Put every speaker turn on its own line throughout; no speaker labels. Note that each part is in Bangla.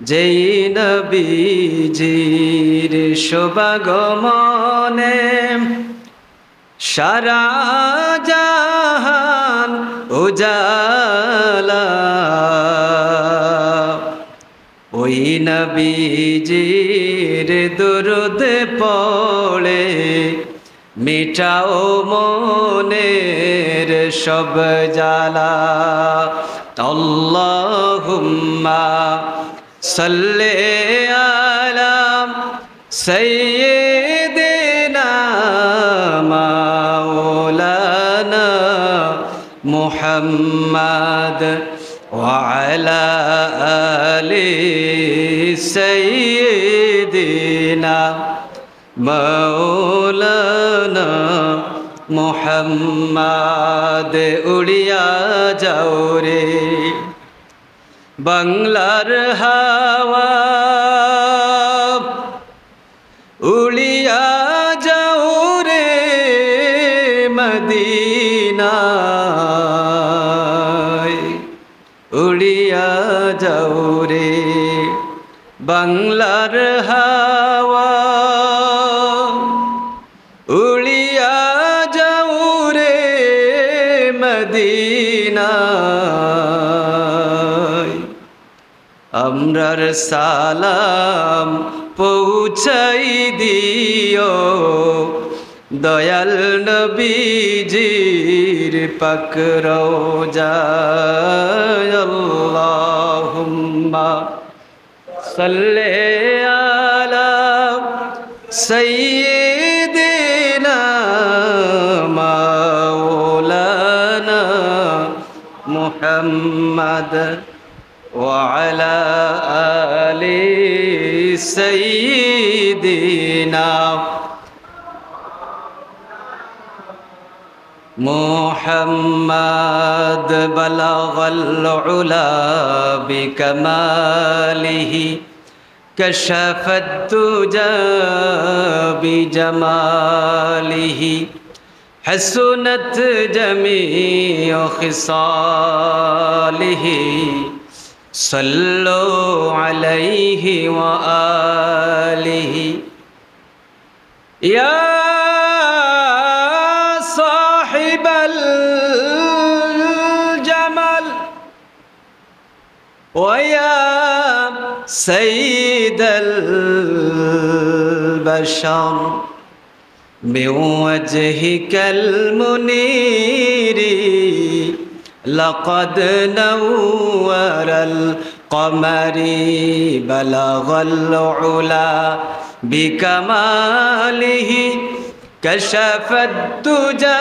যেই নবীজির শুভাগমনে সারা জাহান উজালা, ওই নবীজির দুরূদ পড়ে মিটাও মনের সব জ্বালা। আল্লাহুম্মা সাল্লি আলা সাইয়্যিদিনা মাওলানা মুহাম্মাদ ওয়া আলা আলি সাইয়্যিদিনা মাওলানা মুহাম্মাদ। উড়িয়া যাও রে বাংলার হাওয়া, উড়িয়া যাও রে মদিনায়, উড়িয়া যাও রে বাংলার হাওয়া, উড়িয়া যাও রে মদিনায়। আমরার সালাম পৌঁছাই দিও দয়াল নবীজির পাক রওজায়। আল্লাহুম্মা সাল্লি আলা সাইয়্যিদিনা মাওলানা মুহাম্মাদ ওয়া আলা আলি সাইয়্যিদিনা মুহাম্মাদ। বালাগাল উলা বিকামালিহি কাশাফাত তুজা বিজামালিহি হাসুনাত জামিউ খিসালিহি সাল্লু আলাইহি ওয়া আলিহি। ইয়া সাহিবাল জামাল ওয়া ইয়া সাইয়্যিদাল বাশার বিওয়াজহিকাল মুনীরি লাকাদ নাওয়ারাল কমারি বালাগাল উলা বিকামালিহি কাশাফাত তুজা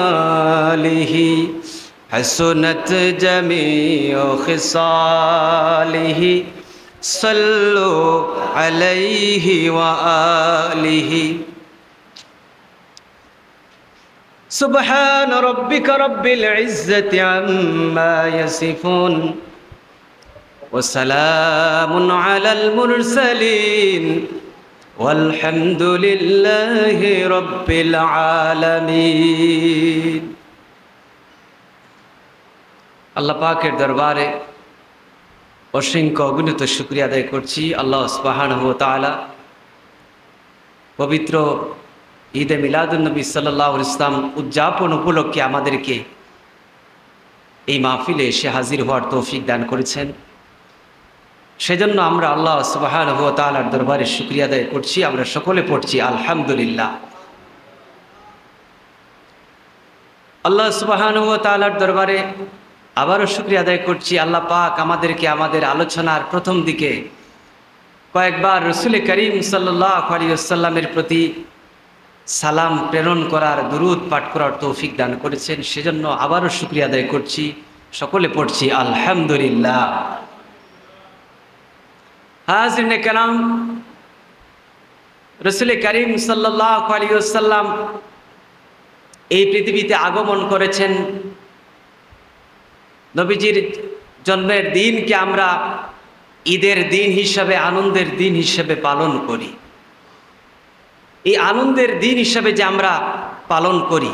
বিজামালিহি হাসুনাত জামিউ খিসালিহি সাল্লু আলাইহি ওয়া আলিহি। সুবহান রাব্বিকা রাব্বিল ইজ্জাতি আম্মা ইয়াসিফুন ওয়া সালামুন আলাল মুরসালিন ওয়ালহামদুলিল্লাহি রাব্বিল আলামিন। আল্লাহ পাকের দরবারে অসংখ্য অগণিত শুকরিয়া আদায় করছি। আল্লাহ সুবহানাহু ওয়া তাআলা পবিত্র ঈদে মিলাদুন্নবী সাল্লাল্লাহু আলাইহি ওয়াসাল্লাম উদযাপন উপলক্ষে আমাদেরকে এই মাহফিলে এসে হাজির হওয়ার তৌফিক দান করেছেন। সেজন্য আমরা আল্লাহ সুবহানাহু ওয়া তাআলার দরবারে শুকরিয়া আদায় করছি। আমরা সকলে পড়ছি আলহামদুলিল্লাহ। আল্লাহ সুবহানাহু ওয়া তাআলার দরবারে আবারও শুকরিয়া আদায় করছি। আল্লাহ পাক আমাদেরকে আমাদের আলোচনার প্রথম দিকে কয়েকবার রাসূল করিম সাল্লাল্লাহু আলাইহি ওয়াসাল্লামের প্রতি সালাম প্রেরণ করার, দুরূদ পাঠ করার তৌফিক দান করেছেন। সেজন্য আবারও শুকরিয়া আদায় করছি। সকলে পড়ছি আলহামদুলিল্লাহ। হাজিরিনে কেরাম, রাসূল করিম সাল্লাল্লাহু আলাইহি ওয়াসাল্লাম এই পৃথিবীতে আগমন করেছেন। নবীজির জন্মের দিনকে আমরা ঈদের দিন হিসাবে, আনন্দের দিন হিসাবে পালন করি। এই আনন্দের দিন হিসাবে যে আমরা পালন করি,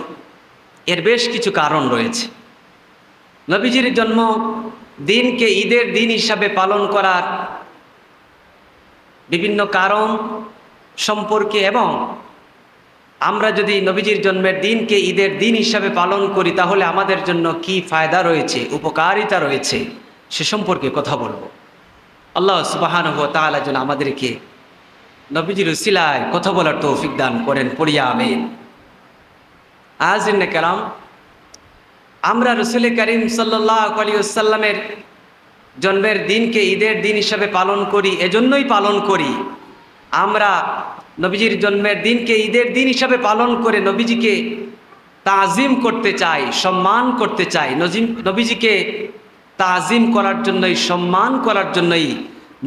এর বেশ কিছু কারণ রয়েছে। নবীজির জন্ম দিনকে ঈদের দিন হিসাবে পালন করার বিভিন্ন কারণ সম্পর্কে, এবং আমরা যদি নবীজির জন্মের দিনকে ঈদের দিন হিসাবে পালন করি তাহলে আমাদের জন্য কি ফায়দা রয়েছে, উপকারিতা রয়েছে, সে সম্পর্কে কথা বলবো। আল্লাহ সুবহানাহু ওয়া তাআলা যেন আমাদেরকে নবীজির উসিলায় কথা বলার তৌফিক দান করেন, পড়িয়া আমিন। আজিনে কেরাম, আমরা রাসূল করিম সাল্লাল্লাহু আলাইহি ওয়াসাল্লামের জন্মের দিনকে ঈদের দিন হিসাবে পালন করি, এজন্যই পালন করি। আমরা নবীজির জন্মের দিনকে ঈদের দিন হিসাবে পালন করে নবীজিকে তাজিম করতে চাই, সম্মান করতে চাই। নবীজিকে তাজিম করার জন্যই, সম্মান করার জন্যই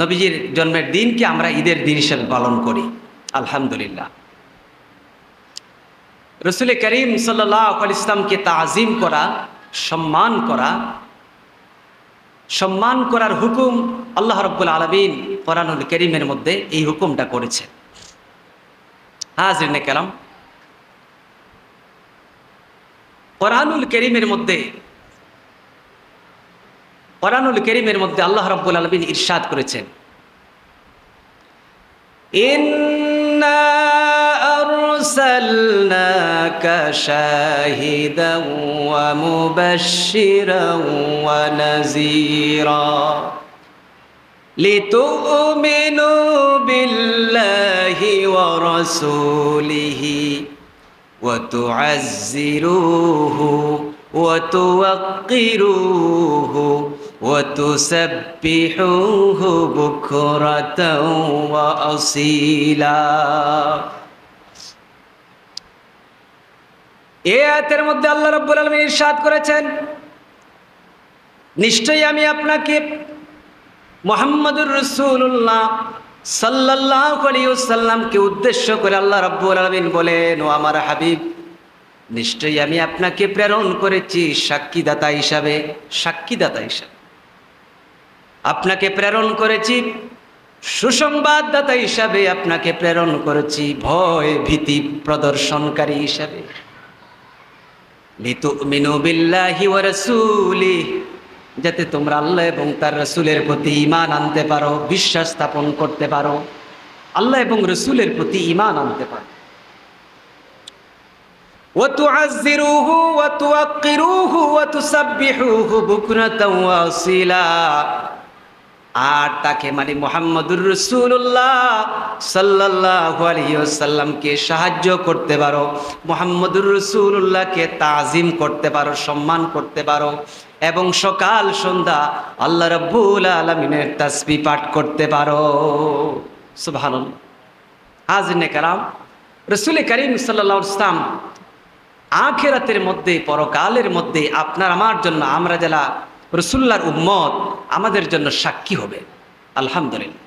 নবীজির জন্মের দিনকে আমরা ঈদের দিন হিসাবে পালন করি। আলহামদুলিল্লাহ। রাসূল করিম সাল্লাল্লাহু আলাইহি ওয়াসাল্লামকে তাজিম করা, সম্মান করার হুকুম আল্লাহ রাব্বুল আলামিন কোরআনুল কারীমের মধ্যে এই হুকুমটা করেছেন। হাজিরিনে কেরাম, কোরআনুল কারীমের মধ্যে আল্লাহ রাব্বুল আলামিন ইরশাদ করেছেন, ইন্না আরসালনাকা শাহিদান ওয়া মুবাশশিরান ওয়া নাযীরা লিতু'মিনু বিল্লাহি ওয়া রাসূলিহি ওয়া তু'আজ্জিরুহু ওয়া তুওয়াক্কিরুহু ওয়া তুসাব্বিহুহু বুকরাতাও ওয়া আসীলা। এই আয়াতের মধ্যে আল্লাহ রাব্বুল আলামিন ইরশাদ করেছেন, নিশ্চয়ই আমি আপনাকে মুহাম্মদুর রাসূলুল্লাহ সাল্লাল্লাহু আলাইহি ওয়াসাল্লামকে উদ্দেশ্য করে আল্লাহ রাব্বুল আলামিন বলেন, ও আমার হাবিব, নিশ্চয়ই আমি আপনাকে প্রেরণ করেছি সাক্ষীদাতা হিসাবে। আপনাকে প্রেরণ করেছি সুসংবাদদাতা হিসাবে, আপনাকে প্রেরণ করেছি ভয় ভীতি প্রদর্শনকারী হিসাবে। লিতুমিনু বিল্লাহি ওয়া রাসূলিহি, যাতে তোমরা আল্লাহ এবং তার রাসূলের প্রতি ঈমান আনতে পারো, বিশ্বাস স্থাপন করতে পারো, আল্লাহ এবং রাসূলের প্রতি ঈমান আনতে পারো। ওয়া তুআজ্জিরুহু ওয়া তুওয়াক্কিরুহু ওয়া তুসাব্বিহুহু বুকরাতাও ওয়া আসীলা। আর তাকে মানে মুহাম্মদুর রাসূলুল্লাহ সাল্লাল্লাহু আলাইহি ওয়াসাল্লামকে সাহায্য করতে পারো, মুহাম্মদুর রাসূলুল্লাহকে তাজিম করতে পারো, সম্মান করতে পারো, এবং সকাল সন্ধ্যা আল্লাহ রাব্বুল আলামিনের তাসবিহ পাঠ করতে পারো। সুবহানাল্লাহ। হাজিরিনে কেরাম, রাসূল করিম সাল্লাল্লাহু আলাইহি ওয়াসাল্লাম আখিরাতের মধ্যে, পরকালের মধ্যে আপনার আমার জন্য, আমরা যারা রাসূলুল্লাহর উম্মত, আমাদের জন্য সাক্ষী হবে। আলহামদুলিল্লাহ।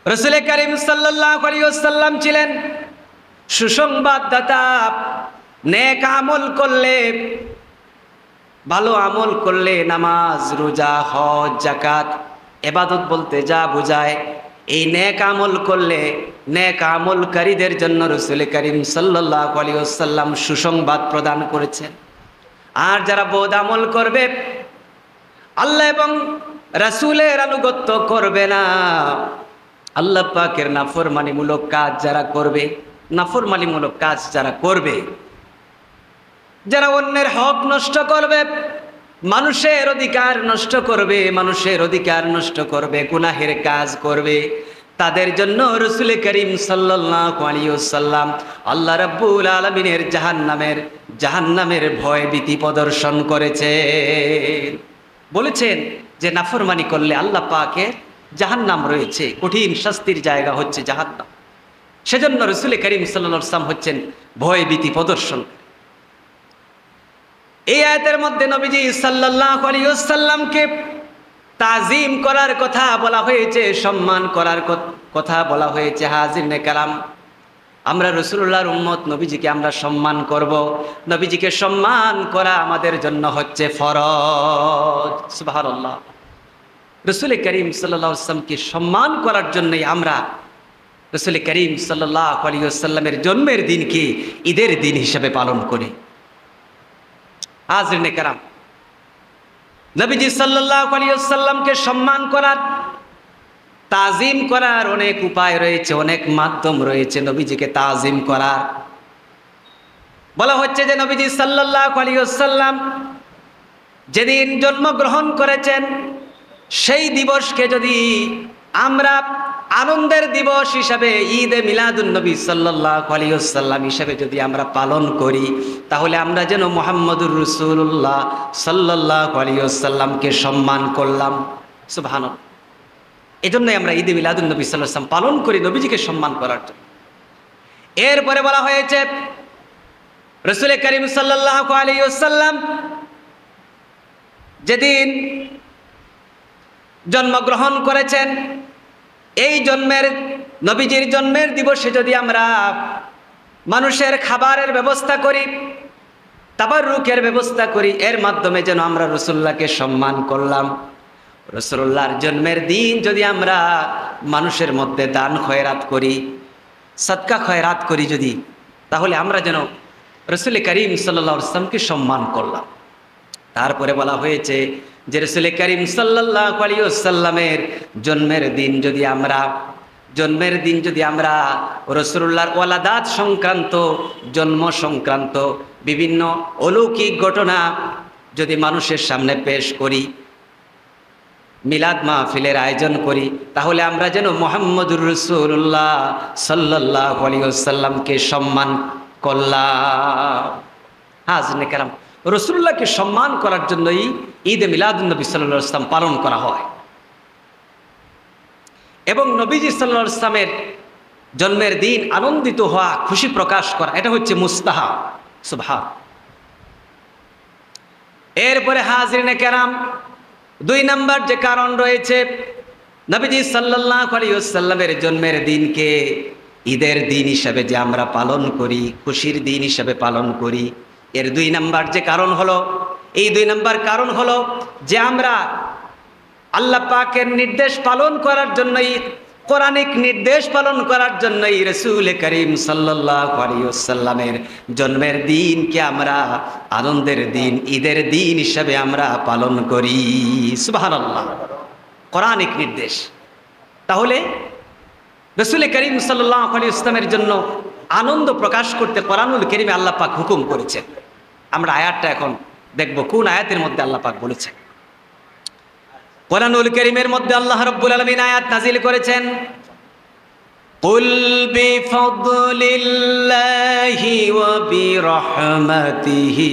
রাসূল করিম সাল্লাল্লাহু আলাইহি ওয়াসাল্লাম ছিলেন সুসংবাদদাতা। নেক আমল করলে, ভালো আমল করলে, নামাজ রোজা হজ যাকাত ইবাদত বলতে যা বোঝায়, এই নেক আমল করলে নেক আমলকারীদের জন্য রাসূল করিম সাল্লাল্লাহু আলাইহি ওয়াসাল্লাম সুসংবাদ প্রদান করেছেন। আর যারা বদ আমল করবে, আল্লাহ এবং রাসূলের আনুগত্য করবে না, আল্লাহ পাকের নাফরমানিমূলক কাজ যারা করবে, নাফরমানিমূলক কাজ যারা করবে, যারা অন্যের হক নষ্ট করবে, মানুষের অধিকার নষ্ট করবে, গুনাহের কাজ করবে, তাদের জন্য রাসূল করিম সাল্লাল্লাহু আলাইহি ওয়াসাল্লাম আল্লাহ রাব্বুল আলামিনের জাহান্নামের ভয় ভীতি প্রদর্শন করেছেন। বলেছেন যে নাফরমানি করলে আল্লাহ পাকের জাহান্নাম রয়েছে, কঠিন শাস্তির জায়গা হচ্ছে জাহান্নাম। সেজন্য রাসূল করিম সাল্লাল্লাহু আলাইহি ওয়াসাল্লাম হচ্ছেন ভয় ভীতি প্রদর্শন। এই আয়াতের মধ্যে নবীজি সাল্লাল্লাহু আলাইহি ওয়াসাল্লামকে তাজিম করার কথা বলা হয়েছে, সম্মান করার কথা বলা হয়েছে। হাজিরিনে কেরাম, আমরা রাসূলুল্লাহর উম্মত, নবীজিকে আমরা সম্মান করব। নবীজিকে সম্মান করা আমাদের জন্য হচ্ছে ফরজ। সুবহানাল্লাহ। রাসূল করিম সাল্লাল্লাহু আলাইহি ওয়াসাল্লামকে সম্মান করার জন্যই আমরা রাসূল করিম সাল্লাল্লাহু আলাইহি ওয়াসাল্লামের জন্মের দিনকে ঈদের দিন হিসেবে পালন করি। হাজিরিনে কেরাম, নবীজি সাল্লাল্লাহু আলাইহি ওয়াসাল্লামকে সম্মান করার, তাজিম করার অনেক উপায় রয়েছে, অনেক মাধ্যম রয়েছে নবীজিকে তাজিম করার। বলা হচ্ছে যে নবীজি সাল্লাল্লাহু আলাইহি ওয়াসাল্লাম যেদিন জন্মগ্রহণ করেছেন সেই দিবসকে যদি আমরা আনন্দের দিবস হিসাবে ঈদে মিলাদুন নবী সাল্লাল্লাহু আলাইহি ওয়াসাল্লাম হিসাবে যদি আমরা পালন করি, তাহলে আমরা যেন মুহাম্মদুর রাসূলুল্লাহ সাল্লাল্লাহু আলাইহি ওয়াসাল্লামকে সম্মান করলাম। সুবহানাল্লাহ। এজন্যই আমরা ঈদে মিলাদুন নবী সাল্লাল্লাহু আলাইহি ওয়াসাল্লাম পালন করি, নবীজিকে সম্মান করার জন্য। এরপরে বলা হয়েছে রাসূল করিম সাল্লাল্লাহু আলাইহি ওয়াসাল্লাম যেদিন জন্মগ্রহণ করেছেন, এই নবীজির জন্মের দিবসে যদি আমরা মানুষের খাবারের ব্যবস্থা করি, তাবাররুকের ব্যবস্থা করি, এর মাধ্যমে যেন আমরা রাসূলুল্লাহকে সম্মান করলাম। রাসূলুল্লাহর জন্মের দিন যদি আমরা মানুষের মধ্যে দান খয়রাত করি, সদকা খয়রাত করি যদি, তাহলে আমরা যেন রাসূল করিম সাল্লাল্লাহু আলাইহি ওয়াসাল্লামকে সম্মান করলাম। তারপরে বলা হয়েছে যে রাসূল করিম সাল্লাল্লাহু আলাইহি ওয়াসাল্লামের জন্মের দিন যদি আমরা রাসূলুল্লাহর ওয়ালাদাত সংক্রান্ত, জন্ম সংক্রান্ত বিভিন্ন অলৌকিক ঘটনা যদি মানুষের সামনে পেশ করি, মিলাদ মাহফিলের আয়োজন করি, তাহলে আমরা যেন মুহাম্মদুর রাসূলুল্লাহ সাল্লাল্লাহু আলাইহি ওয়াসাল্লামকে সম্মান করলাম। হাজরিনে কেরাম, রাসূলুল্লাহকে সম্মান করার জন্যই ঈদে মিলাদুন নবী সাল্লাল্লাহু আলাইহি ওয়াসাল্লাম পালন করা হয়। এবং নবীজি সাল্লাল্লাহু আলাইহি ওয়াসাল্লামের জন্মের দিন আনন্দিত হওয়া, খুশি প্রকাশ করা, এটা হচ্ছে মুস্তাহাব। সুবহান। এরপরে হাজরিনে কেরাম, 2 নম্বর যে কারণ রয়েছে নবীজি সাল্লাল্লাহু আলাইহি ওয়াসাল্লামের জন্মের দিনকে ঈদের দিন হিসাবে যে আমরা পালন করি, খুশির দিন হিসাবে পালন করি, এর 2 নম্বর যে কারণ হলো, এই 2 নম্বর কারণ হলো যে আমরা আল্লাহ পাকের নির্দেশ পালন করার জন্যই, কোরআনিক নির্দেশ পালন করার জন্যই রাসূল করিম সাল্লাল্লাহু আলাইহি ওয়াসাল্লামের জন্মের দিনকে আমরা আনন্দের দিন, ঈদের দিন হিসাবে আমরা পালন করি। সুবহানাল্লাহ। কোরআনিক নির্দেশ। তাহলে রাসূল করিম সাল্লাল্লাহু আলাইহি ওয়াসাল্লামের জন্য আনন্দ প্রকাশ করতে কোরআনুল কারীমে আল্লাহ পাক হুকুম করেছেন। আমরা আয়াতটা এখন দেখব কোন আয়াতের মধ্যে আল্লাহ পাক বলেছেন। কোরআনুল কারীমের মধ্যে আল্লাহ রাব্বুল আলামিন আয়াত নাযিল করেছেন, কুল বিফাদলিল্লাহি ওয়া বিরহমাতিহি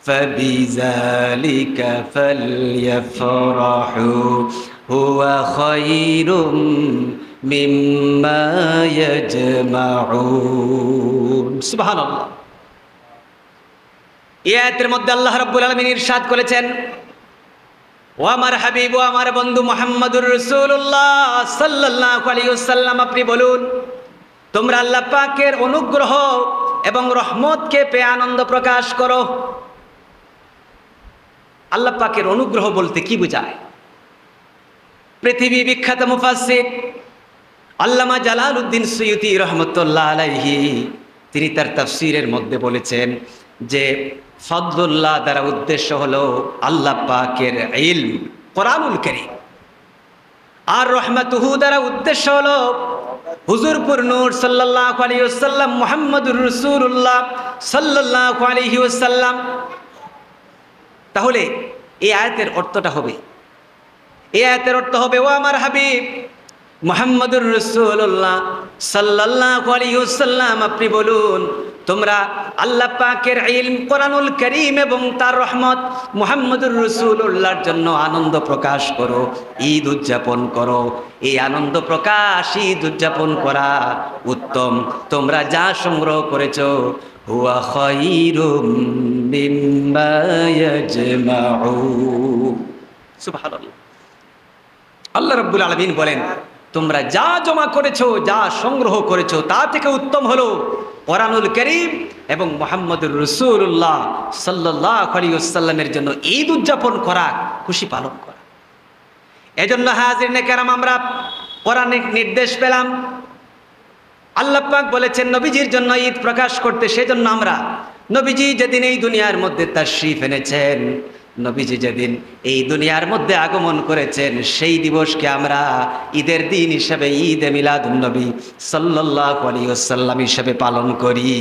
ফাবিযালিকা ফালইফরাহু হুয়া খায়রুম মিম্মা ইয়াজমাউন। সুবহানাল্লাহ। এই আয়াতের মধ্যে আল্লাহ রাব্বুল আলামিন ইরশাদ করেছেন, ও আমার হাবিব, ও আমার বন্ধু মুহাম্মদুর রাসূলুল্লাহ সাল্লাল্লাহু আলাইহি ওয়াসাল্লাম, আপনি বলুন, তোমরা আল্লাহ পাকের অনুগ্রহ এবং রহমতকে পেয়ে আনন্দ প্রকাশ করো। আল্লাহ পাকের অনুগ্রহ বলতে কি বোঝায়? পৃথিবী বিখ্যাত মুফাসসির আল্লামা জালালউদ্দিন সুয়ুতি রহমতুল্লাহ আলাইহি, তিনি তার তাফসীরের মধ্যে বলেছেন যে ফদলুল্লাহ দ্বারা উদ্দেশ্য হলো আল্লাহ পাকের ইলম, কোরআনুল কারীম, আর রহমাতুহু দ্বারা উদ্দেশ্য হলো হুজুরপুর নূর সাল্লাল্লাহু আলাইহি ওয়াসাল্লাম মুহাম্মদুর রাসূলুল্লাহ সাল্লাল্লাহু আলাইহি ওয়াসাল্লাম। তাহলে এই আয়াতের অর্থটা হবে, এই আয়াতের অর্থ হবে, ও আমার হাবিব মুহাম্মদুর রাসূলুল্লাহ সাল্লাল্লাহু আলাইহি ওয়াসাল্লাম, আপনি বলুন, তোমরা আল্লাহ পাকের ইলম, কোরআনুল কারীম এবং তার রহমত মুহাম্মদুর রাসূলুল্লাহর জন্য আনন্দ প্রকাশ করো, ঈদ উদযাপন করো। এই আনন্দ প্রকাশ, ঈদ উদযাপন করা উত্তম। তোমরা যা সংগ্রহ করেছো হুয়া খায়রুম মিম্মা ইয়াজমাউন। সুবহানাল্লাহ। আল্লাহ রাব্বুল আলামিন বলেন, তোমরা যা জমা করেছো, যা সংগ্রহ করেছো, তা থেকে উত্তম হলো কোরআনুল কারীম এবং মুহাম্মদুর রাসূলুল্লাহ সাল্লাল্লাহু আলাইহি ওয়াসাল্লামের জন্য ঈদ উদযাপন করা, খুশি পালন করা। এজন্য হাজিরিনে কেরাম, আমরা কোরআনিক নির্দেশ পেলাম, আল্লাহ পাক বলেছেন নবীজির জন্য ঈদ প্রকাশ করতে। সেজন্য আমরা নবীজি যেদিন এই দুনিয়ার মধ্যে তাশরীফ এনেছেন, নবীজি যেদিন এই দুনিয়ার মধ্যে আগমন করেছেন সেই দিবসকে আমরা ঈদের দিন হিসেবে ঈদে মিলাদুন নবী সাল্লাল্লাহু আলাইহি ওয়াসাল্লাম হিসেবে পালন করি।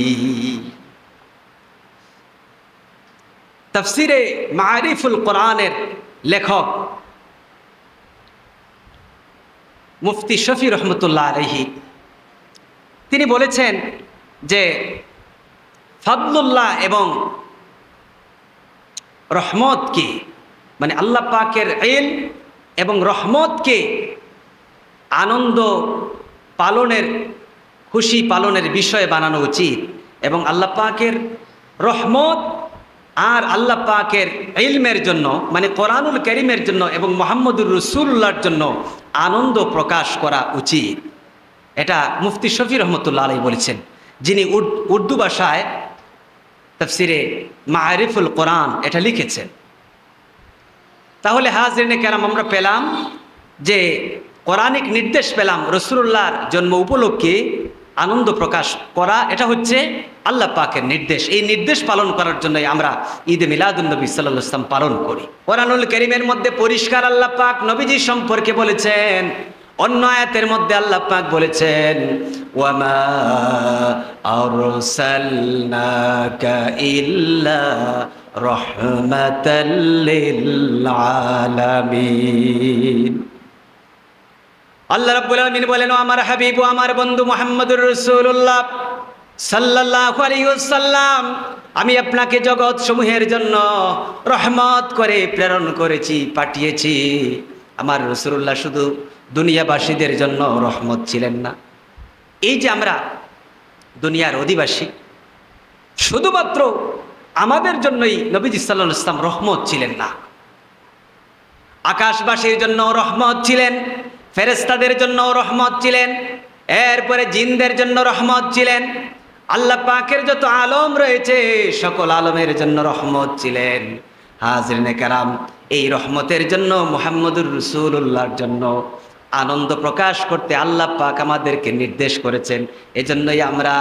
তাফসিরে মাআরিফুল কোরআনের লেখক মুফতি শফি রহমতুল্লাহ আলাইহি তিনি বলেছেন যে ফাদলুল্লাহ এবং রহমতকে, মানে আল্লাহ পাকের ইলম এবং রহমতকে আনন্দ পালনের, খুশি পালনের বিষয় বানানো উচিত, এবং আল্লাহ পাকের রহমত আর আল্লাহ পাকের ইলমের জন্য, মানে কোরআনুল কারীমের জন্য এবং মুহাম্মদুর রাসূলুল্লাহর জন্য আনন্দ প্রকাশ করা উচিত। এটা মুফতি শফি রহমতুল্লাহ আলাইহি বলেছেন, যিনি উর্দু ভাষায় তাফসিরে মাআরিফুল কোরআন এটা লিখেছেন। তাহলে হাজরিনে কেরাম, আমরা পেলাম যে কোরআনিক নির্দেশ পেলাম রাসূলুল্লাহর জন্ম উপলক্ষে আনন্দ প্রকাশ করা, এটা হচ্ছে আল্লাহ পাকের নির্দেশ। এই নির্দেশ পালন করার জন্যই আমরা ঈদে মিলাদুন নবী সাল্লাল্লাহু আলাইহি ওয়াসাল্লাম পালন করি। কোরআনুল কারীমের মধ্যে পরিষ্কার আল্লাহ পাক নবীজি সম্পর্কে বলেছেন, অন্য আয়াতের মধ্যে আল্লাহ পাক বলেছেন, ওয়ামা আরসালনাকা ইল্লা রাহমাতাল লিল আলামিন। আল্লাহ রাব্বুল আলামিন বলেন, ও আমার হাবিব, ও আমার বন্ধু মুহাম্মদুর রাসূলুল্লাহ সাল্লাল্লাহু আলাইহি ওয়াসাল্লাম, আমি আপনাকে জগৎ সমূহের জন্য রহমত করে প্রেরণ করেছি, পাঠিয়েছি। আমার রাসূলুল্লাহ শুধু দুনিয়াবাসীদের জন্য রহমত ছিলেন না। এই যে আমরা দুনিয়ার অধিবাসী, শুধুমাত্র আমাদের জন্যই নবীজি সাল্লাল্লাহু আলাইহি ওয়াসাল্লাম রহমত ছিলেন না, আকাশবাসীর জন্য রহমত ছিলেন, ফেরেশতাদের জন্য রহমত ছিলেন, এরপরে জিনদের জন্য রহমত ছিলেন, আল্লাহ পাকের যত আলম রয়েছে সকল আলমের জন্য রহমত ছিলেন। হাজরিনে কেরাম, এই রহমতের জন্য মুহাম্মদুর রাসূলুল্লাহর জন্য আনন্দ প্রকাশ করতে আল্লাহ পাক আমাদেরকে নির্দেশ করেছেন। এজন্যই আমরা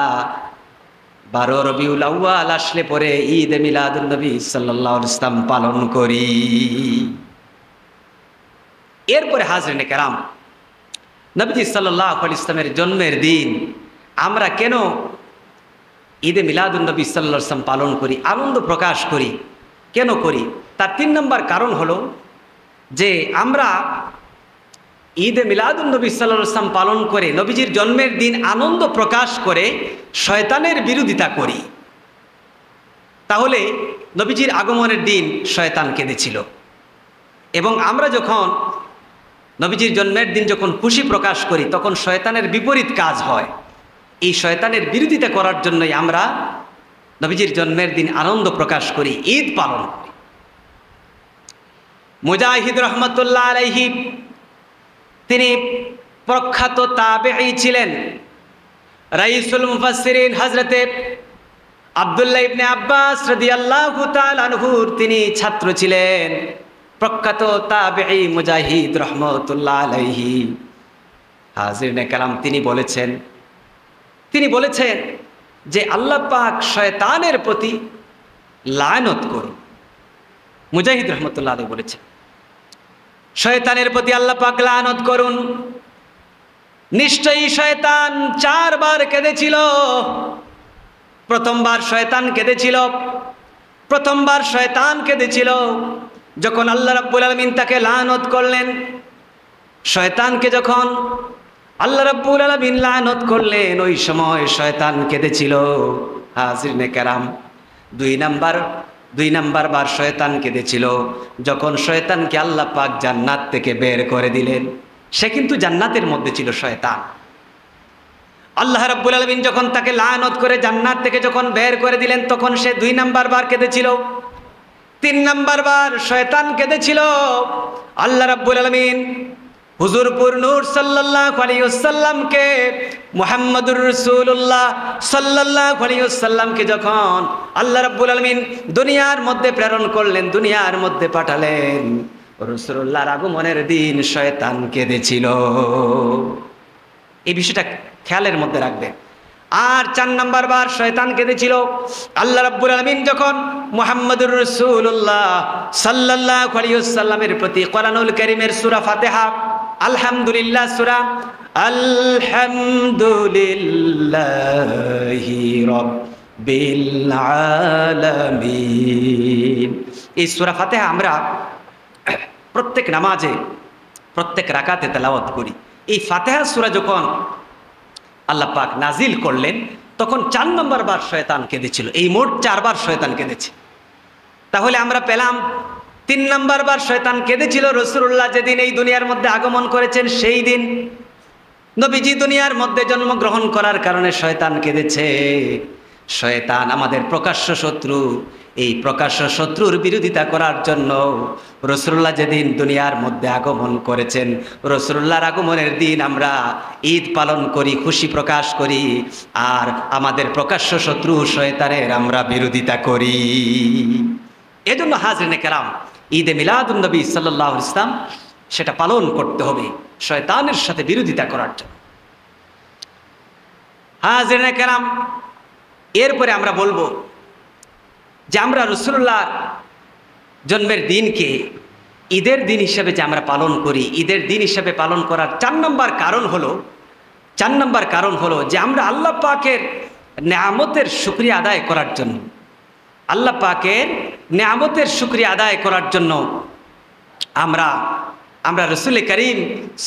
12 রবিউল আউয়াল আসলে পরে ঈদে মিলাদুন নবী সাল্লাল্লাহু আলাইহি ওয়াসাল্লাম পালন করি। এরপরে হাজরিনে কেরাম, নবীজি সাল্লাল্লাহু আলাইহি ওয়াসাল্লামের জন্মের দিন আমরা কেন ঈদে মিলাদুন নবী সাল্লাল্লাহু আলাইহি ওয়াসাল্লাম পালন করি, আনন্দ প্রকাশ করি, কেন করি? তার 3 নম্বর কারণ হলো যে আমরা ঈদে মিলাদুন নবী সাল্লাল্লাহু আলাইহি ওয়াসাল্লাম পালন করে নবীজির জন্মের দিন আনন্দ প্রকাশ করে শয়তানের বিরোধিতা করি। তাহলে নবীজির আগমনের দিন শয়তান কেঁদেছিল, এবং আমরা যখন নবীজির জন্মের দিন যখন খুশি প্রকাশ করি তখন শয়তানের বিপরীত কাজ হয়। এই শয়তানের বিরোধিতা করার জন্যই আমরা নবীজির জন্মের দিন আনন্দ প্রকাশ করি, ঈদ পালন করি। মুজাহিদ রহমতুল্লাহ আলাইহি তিনি প্রখ্যাত তাবেঈ ছিলেন। রাইসুল মুফাসসিরিন হযরতে আব্দুল্লাহ ইবনে আব্বাস রাদিয়াল্লাহু তাআলা আনহুর তিনি ছাত্র ছিলেন। প্রখ্যাত তাবেঈ মুজাহিদ রহমতুল্লাহ আলাইহি, হাজিরিনে কেরাম, তিনি বলেছেন যে আল্লাহ পাক শয়তানের প্রতি লানত করুন। মুজাহিদ রহমতুল্লাহ আলাইহি বলেছেন, শয়তানের প্রতি আল্লাহ পাক লানত করুন। নিশ্চয়ই শয়তান 4 বার কেঁদেছিল। প্রথমবার শয়তান কেঁদেছিল যখন আল্লাহ রাব্বুল আলামিন তাকে লানত করলেন। শয়তানকে যখন আল্লাহ রাব্বুল আলামিন লানত করলেন, ওই সময় শয়তান কেঁদেছিল। হাজিরিনে কেরাম, 2 নাম্বার বার শয়তান কেঁদেছিল যখন শয়তানকে আল্লাহ পাক জান্নাত থেকে বের করে দিলেন। সে কিন্তু জান্নাতের মধ্যে ছিল শয়তান। আল্লাহ রাব্বুল আলামিন যখন তাকে লানত করে জান্নাত থেকে যখন বের করে দিলেন তখন সে 2 নাম্বার বার কেঁদেছিল। 3 নাম্বার বার শয়তান কেঁদেছিল। আল্লাহ রাব্বুল আলামিন হুজুরপুর নূর সাল্লাল্লাহু আলাইহি ওয়াসাল্লামকে, মুহাম্মদুর রাসূলুল্লাহ সাল্লাল্লাহু আলাইহি ওয়াসাল্লামকে যখন আল্লাহ রাব্বুল আলামিন দুনিয়ার মধ্যে প্রেরণ করলেন, দুনিয়ার মধ্যে পাঠালেন, রাসূলুল্লাহর আগমনের দিন শয়তান কেঁদেছিল। এই বিষয়টা খেয়ালের মধ্যে রাখবেন। আর 4 নম্বর বার শয়তান কেঁদেছিল আল্লাহ রাব্বুল আলামিন যখন মুহাম্মদুর রাসূলুল্লাহ সাল্লাল্লাহু আলাইহি ওয়াসাল্লামের প্রতি কোরআনুল কারীমের সূরা ফাতিহা আলহামদুলিল্লাহ সূরা আলহামদুলিল্লাহি রাব্বিল আলামিন, এই সূরা ফাতিহা আমরা প্রত্যেক নামাজে প্রত্যেক রাকাতে তেলাওয়াত করি। এই ফাতিহা সূরা যখন আল্লাহ পাক নাজিল করলেন তখন 4 নম্বর বার শয়তান কেঁদেছিল। এই মোট 4 বার শয়তান কেঁদেছে। তাহলে আমরা পেলাম 3 নম্বর বার শয়তান কেঁদেছিল রাসূলুল্লাহ যেদিন এই দুনিয়ার মধ্যে আগমন করেছেন, সেই দিন নবীজি দুনিয়ার মধ্যে জন্মগ্রহণ করার কারণে শয়তান কেঁদেছে। শয়তান আমাদের প্রকাশ্য শত্রু। এই প্রকাশ্য শত্রুর বিরোধিতা করার জন্য রাসূলুল্লাহ যেদিন দুনিয়ার মধ্যে আগমন করেছেন, রাসূলুল্লাহর আগমনের দিন আমরা ঈদ পালন করি, খুশি প্রকাশ করি, আর আমাদের প্রকাশ্য শত্রু শয়তানের আমরা বিরোধিতা করি। এজন্য হাজরিনে কেরাম, ঈদে মিলাদুন নবী সাল্লাল্লাহু আলাইহি ওয়াসাল্লাম সেটা পালন করতে হবে শয়তানের সাথে বিরোধিতা করার জন্য। হাজরিনে কেরাম, এরপরে আমরা বলবো যে আমরা রাসূলুল্লাহর জন্মের দিনকে ঈদের দিন হিসেবে যে আমরা পালন করি, ঈদের দিন হিসেবে পালন করার 4 নম্বর কারণ হলো যে আমরা আল্লাহ পাকের নেয়ামতের শুকরিয়া আদায় করার জন্য, আল্লাহ পাকের নেয়ামতের শুকরিয়া আদায় করার জন্য আমরা রাসূল করিম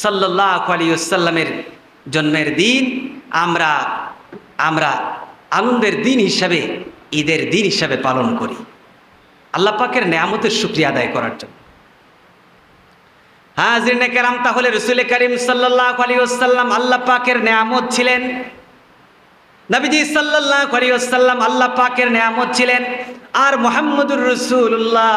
সাল্লাল্লাহু আলাইহি ওয়াসাল্লামের জন্মের দিন আমরা আনন্দের দিন হিসাবে, ঈদের দিন হিসাবে পালন করি আল্লাহ পাকের নেয়ামতের শুকরিয়া আদায় করার জন্য। হাজরিনে কেরাম, তাহলে রাসূল করিম সাল্লাল্লাহু আলাইহি ওয়াসাল্লাম আল্লাহ পাকের নেয়ামত ছিলেন। নবীজি সাল্লাল্লাহু আলাইহি ওয়াসাল্লাম আল্লাহ পাকের নেয়ামত ছিলেন। আর মুহাম্মদুর রাসূলুল্লাহ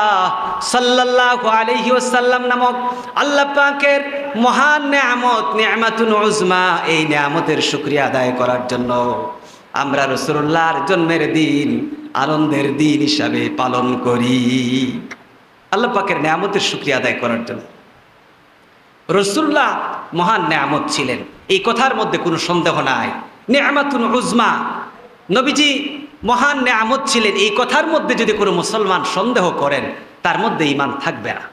সাল্লাল্লাহু আলাইহি ওয়াসাল্লাম নামক আল্লাহ পাকের মহান নেয়ামত, নিয়ামাতুন উজমা, এই নেয়ামতের শুকরিয়া আদায় করার জন্য আমরা রাসূলুল্লাহর জন্মের দিন আনন্দের দিন হিসাবে পালন করি আল্লাহ পাকের নেয়ামতের শুকরিয়া আদায় করার জন্য। রাসূলুল্লাহ মহান নেয়ামত ছিলেন, এই কথার মধ্যে কোনো সন্দেহ নাই। নিয়ামাতুন উজমা, নবীজি মহান নেয়ামত ছিলেন, এই কথার মধ্যে যদি কোনো মুসলমান সন্দেহ করেন তার মধ্যে ঈমান থাকবে না।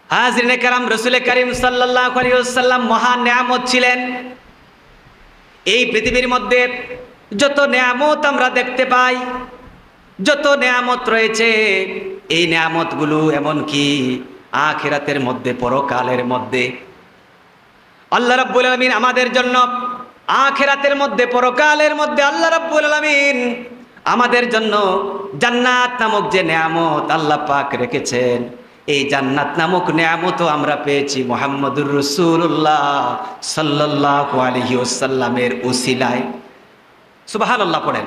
হাজরিনে কেরাম, রাসূল করিম সাল্লাল্লাহু আলাইহি ওয়াসাল্লাম মহান নেয়ামত ছিলেন। এই পৃথিবীর মধ্যে যত নেয়ামত আমরা দেখতে পাই, যত নেয়ামত রয়েছে, এই নেয়ামতগুলো এমনকি আখিরাতের মধ্যে, পরকালের মধ্যে আল্লাহ রাব্বুল আলামিন আমাদের জন্য আখিরাতের মধ্যে, পরকালের মধ্যে আল্লাহ রাব্বুল আলামিন আমাদের জন্য জান্নাত নামক যে নেয়ামত আল্লাহ পাক রেখেছেন, এই জান্নাত নামক নেয়ামতও আমরা পেয়েছি মুহাম্মদুর রাসূলুল্লাহ সাল্লাল্লাহু আলাইহি ওয়াসাল্লামের উসিলায়। সুবহানাল্লাহ পড়েন।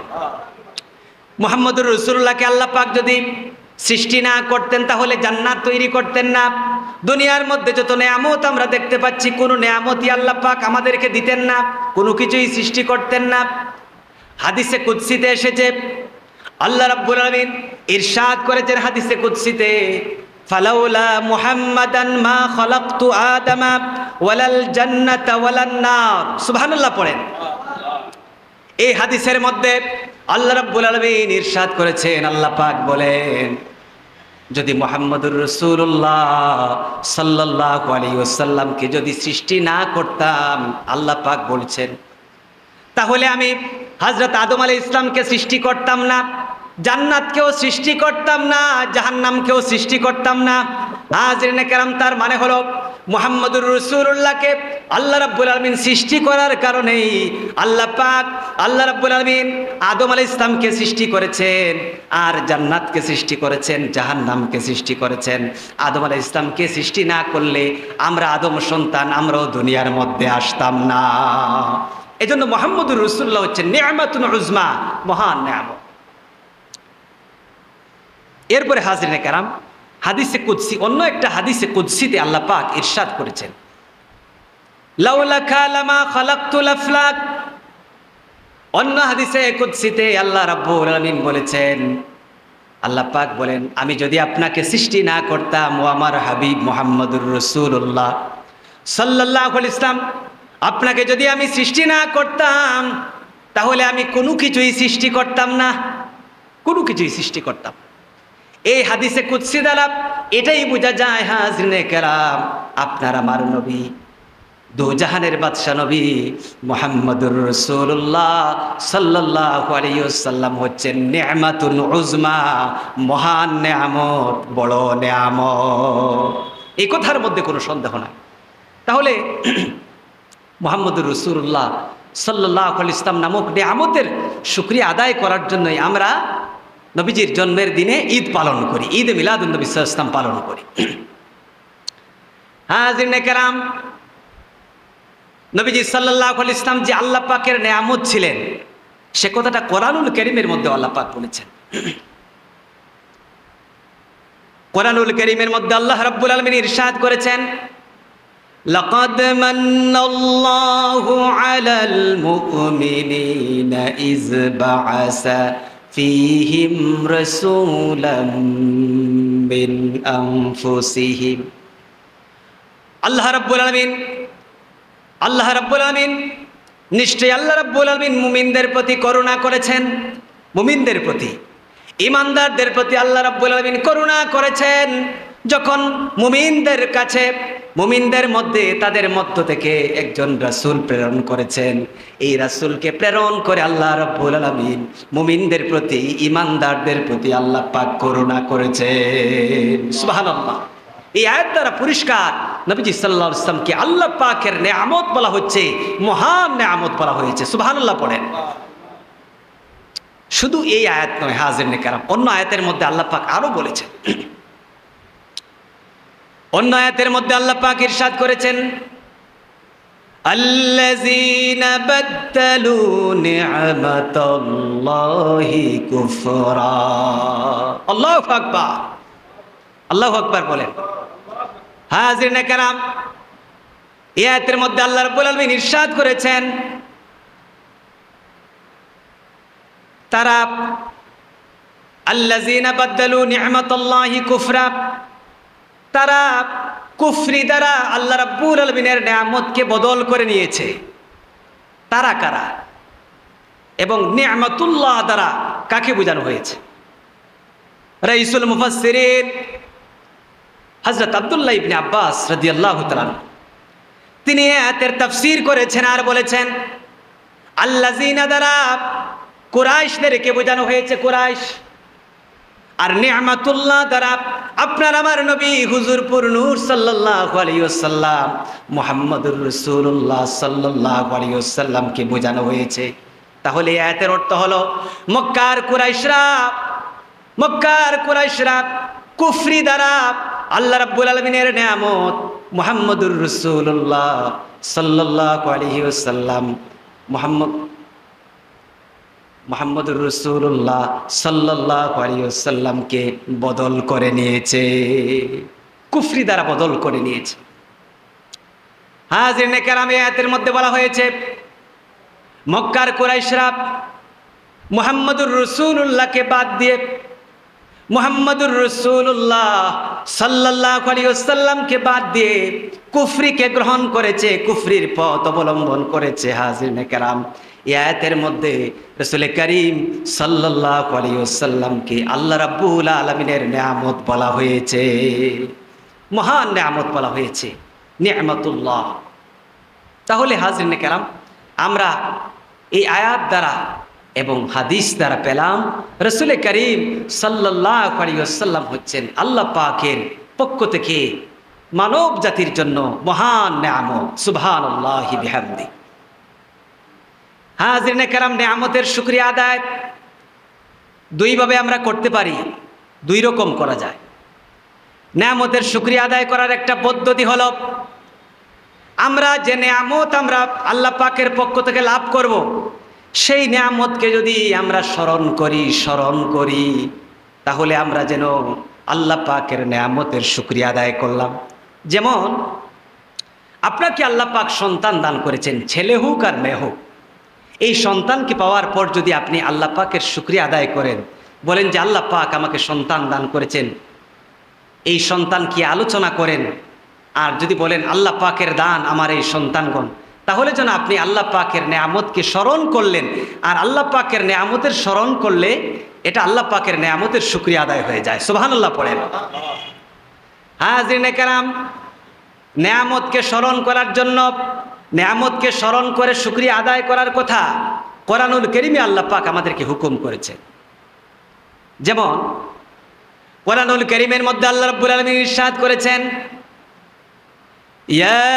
মুহাম্মদুর রাসূলুল্লাহকে আল্লাহ পাক যদি সৃষ্টি না করতেন তাহলে জান্নাত তৈরি করতেন না। দুনিয়ার মধ্যে যত নেয়ামত আমরা দেখতে পাচ্ছি, কোনো নেয়ামতই আল্লাহ পাক আমাদেরকে দিতেন না, কোনো কিছুই সৃষ্টি করতেন না। হাদিসে কুদসিতে এসেছে, আল্লাহ রাব্বুল আলামিন ইরশাদ করেছেন হাদিসে কুদসিতে, ফালাউলা মুহাম্মাদান মা খালাকতু আদামা ওয়ালাল জান্নাতা ওয়ালান নার। সুবহানাল্লাহ পড়েন। এই হাদিসের মধ্যে আল্লাহ রাব্বুল আলামিন ইরশাদ করেছেন, আল্লাহ পাক বলেন, যদি মুহাম্মদুর রাসূলুল্লাহ সাল্লাল্লাহু আলাইহি ওয়াসাল্লামকে যদি সৃষ্টি না করতাম, আল্লাহ পাক বলছেন, তাহলে আমি হযরত আদম আলাইহিস সালামকে সৃষ্টি করতাম না, জান্নাতকেও সৃষ্টি করতাম না, জাহান্নামকেও সৃষ্টি করতাম না। হাজরিনে কেরাম, তার মানে হলো মুহাম্মদুর রাসূলুল্লাহকে আল্লাহ রাব্বুল আলামিন সৃষ্টি করার কারণেই আল্লাহ পাক, আল্লাহ রাব্বুল আলামিন আদম আলাইহিস সালামকে সৃষ্টি করেছেন, আর জান্নাতকে সৃষ্টি করেছেন, জাহান্নামকে সৃষ্টি করেছেন। আদম আলাইহিস সালামকে সৃষ্টি না করলে আমরা আদম সন্তান, আমরাও দুনিয়ার মধ্যে আসতাম না। এজন্য মুহাম্মদুর রাসূলুল্লাহ হচ্ছেন নিয়ামাতুন উজমা, মহান নেয়ামত। এরপরে হাজরিনে কেরাম, হাদিসে কুদসি, অন্য একটা হাদিসে কুদসিতে আল্লাহ পাক ইরশাদ করেছেন, লাউলাকা লামা খালাকতুল আফলাক। অন্য হাদিসে কুদসিতে আল্লাহ রাব্বুল আলামিন বলেছেন, আল্লাহ পাক বলেন, আমি যদি আপনাকে সৃষ্টি না করতাম, ও আমার হাবিব মুহাম্মদুর রাসূলুল্লাহ সাল্লাল্লাহু আলাইহি ওয়াসাল্লাম, আপনাকে যদি আমি সৃষ্টি না করতাম তাহলে আমি কোনো কিছুই সৃষ্টি করতাম না, কোনো কিছুই সৃষ্টি করতাম। এই হাদিসে কুদসি দ্বারা এটাই বোঝা যায়, হাজরিনে কেরাম, আপনার আমার নবী, দু জাহানের বাদশা নবী মুহাম্মদুর রাসূলুল্লাহ সাল্লাল্লাহু আলাইহি ওয়াসাল্লাম হচ্ছেন নি'মাতুন উজমা, মহান নেয়ামত, বড় নেয়ামত। এই কথার মধ্যে কোনো সন্দেহ নাই। তাহলে মুহাম্মদুর রাসূলুল্লাহ সাল্লাল্লাহু আলাইহি ওয়াসাল্লাম নামক নেয়ামতের শুকরিয়া আদায় করার জন্যই আমরা নবীজির জন্মের দিনে ঈদ পালন করি, ঈদ মিলাদুন নবী সাল্লাল্লাহু আলাইহি ওয়াসাল্লাম পালন করি। হাজিরিনে কেরাম, নবীজি সাল্লাল্লাহু আলাইহি ওয়াসাল্লাম যে আল্লাহ পাকের নেয়ামত ছিলেন, সে কথাটা কোরআনুল কারীমের মধ্যে আল্লাহ পাক বলেছেন। কোরআনুল কারীমের মধ্যে আল্লাহ রাব্বুল আলামিন ইরশাদ করেছেন, লাকাদ মান্নাল্লাহু আলাল মুমিনিনা ইয বাআসা ফীহিম রাসূলাম মিন আনফুসিহিম। আল্লাহ রাব্বুল আলামিন নিশ্চয়ই আল্লাহ রাব্বুল আলামিন মুমিনদের প্রতি করুণা করেছেন, মুমিনদের প্রতি, ঈমানদারদের প্রতি আল্লাহ রাব্বুল আলামিন করুণা করেছেন। যখন মুমিনদের কাছে, মুমিনদের মধ্যে, তাদের মধ্য থেকে একজন রাসূল প্রেরণ করেছেন, এই রাসূলকে প্রেরণ করে আল্লাহ রাব্বুল আলামিন মুমিনদের প্রতি, ঈমানদারদের প্রতি আল্লাহ পাক করুণা করেছেন। সুবহানাল্লাহ। এই আয়াত দ্বারা পরিষ্কার নবীজি সাল্লাল্লাহু আলাইহি ওয়াসাল্লামকে আল্লাহ পাকের নেয়ামত বলা হচ্ছে, মহান নেয়ামত বলা হয়েছে। সুবহানাল্লাহ পড়েন। শুধু এই আয়াত নয় হাজিরিনে কেরাম, অন্য আয়াতের মধ্যে আল্লাহ পাক আরো বলেছেন। অন্য আয়াতের মধ্যে আল্লাহ পাক ইরশাদ করেছেন, আল্লাযীনা বাদদালু নি'মাতাল্লাহি কুফরা। আল্লাহু আকবার, আল্লাহু আকবার বলেন। হাজিরিনে কেরাম, এই আয়াতের মধ্যে আল্লাহ রাব্বুল আলামিন ইরশাদ করেছেন, তারা আল্লাযীনা বাদদালু নি'মাতাল্লাহি কুফরা, তারা কুফরি দ্বারা আল্লাহ রাব্বুল আলামিনের নেয়ামতকে বদল করে নিয়েছে। তারা কারা এবং নি'মাতুল্লাহ দ্বারা কাকে বোঝানো হয়েছে? রাইসুল মুফাসসিরিন হযরত আব্দুল্লাহ ইবনে আব্বাস রাদিয়াল্লাহু তাআলা তিনি আয়াতের তাফসীর করেছেন আর বলেছেন, আল্লাযীনা দ্বারা কুরাইশদেরকে বোঝানো হয়েছে, কুরাইশ। আর নি'মাতুল্লাহ দ্বারা আপনার আমার নবী হুজুরপুর নূর সাল্লাল্লাহু আলাইহি ওয়াসাল্লাম মুহাম্মদুর রাসূলুল্লাহ সাল্লাল্লাহু আলাইহি ওয়াসাল্লামকে বোঝানো হয়েছে। তাহলে এই আয়াতের অর্থ হলো মক্কার কুরাইশরা কুফরি দ্বারা আল্লাহ রাব্বুল আলামিনের নেয়ামত মুহাম্মদুর রাসূলুল্লাহ সাল্লাল্লাহু আলাইহি ওয়াসাল্লাম মুহাম্মদুর রাসূলুল্লাহ সাল্লাল্লাহু আলাইহি ওয়াসাল্লামকে বদল করে নিয়েছে, কুফরি দ্বারা বদল করে নিয়েছে। হাজিরিনে কেরাম, এই আয়াতের মধ্যে বলা হয়েছে মক্কার কুরাইশরা মুহাম্মদুর রাসূলুল্লাহকে বাদ দিয়ে মুহাম্মদুর রাসূলুল্লাহ সাল্লাল্লাহু আলাইহি ওয়াসাল্লামকে বাদ দিয়ে কুফরিকে গ্রহণ করেছে, কুফরির পথ অবলম্বন করেছে। হাজিরিনে কেরাম, এই আয়াতের মধ্যে রাসূল করিম সাল্লাল্লাহু আলাইহি ওয়াসাল্লামকে আল্লাহ রাব্বুল আলামিনের নেয়ামত বলা হয়েছে, মহান নেয়ামত বলা হয়েছে, নি'মাতুল্লাহ। তাহলে হাজিরিনে কেরাম, আমরা এই আয়াত দ্বারা এবং হাদিস দ্বারা পেলাম রাসূল করিম সাল্লাল্লাহু আলাইহি ওয়াসাল্লাম হচ্ছেন আল্লাহ পাকের পক্ষ থেকে মানব জাতির জন্য মহান নেয়ামত। সুবহানাল্লাহি বিহামদি। হাজিরিনে কেরাম, নেয়ামতের শুকরিয়া আদায় দুইভাবে আমরা করতে পারি, দুই রকম করা যায়। নেয়ামতের শুকরিয়া আদায় করার একটা পদ্ধতি হলো, আমরা যে নেয়ামত আমরা আল্লাহ পাকের পক্ষ থেকে লাভ করব, সেই নেয়ামতকে যদি আমরা স্মরণ করি তাহলে আমরা যেন আল্লাহ পাকের নেয়ামতের শুকরিয়া আদায় করলাম। যেমন আপনাকে আল্লাহ পাক সন্তান দান করেছেন, ছেলে হোক আর মেয়ে হোক। এই সন্তানকে পাওয়ার পর যদি আপনি আল্লাহ পাকের শুকরিয়া আদায় করেন, বলেন যে আল্লাহ পাক আমাকে সন্তান দান করেছেন, এই সন্তান কি আলোচনা করেন। আর যদি বলেন আল্লাহ পাকের দান আমার এই সন্তানগণ, তাহলে যেন আপনি আল্লাহ পাকের নেয়ামতকে স্মরণ করলেন। আর আল্লাহ পাকের নেয়ামতের স্মরণ করলে এটা আল্লাহ পাকের নেয়ামতের শুকরিয়া আদায় হয়ে যায়। সুবহানাল্লাহ পড়েন। হাজিরিনে কেরাম, নেয়ামতকে স্মরণ করার জন্য, নেয়ামতকে স্মরণ করে শুকরিয়া আদায় করার কথা কোরআনুল কারীমে আল্লাহ পাক আমাদেরকে হুকুম করেছে। যেমন কোরআনুল কারীমের মধ্যে আল্লাহ রাব্বুল আলামিন ইরশাদ করেছেন, ইয়া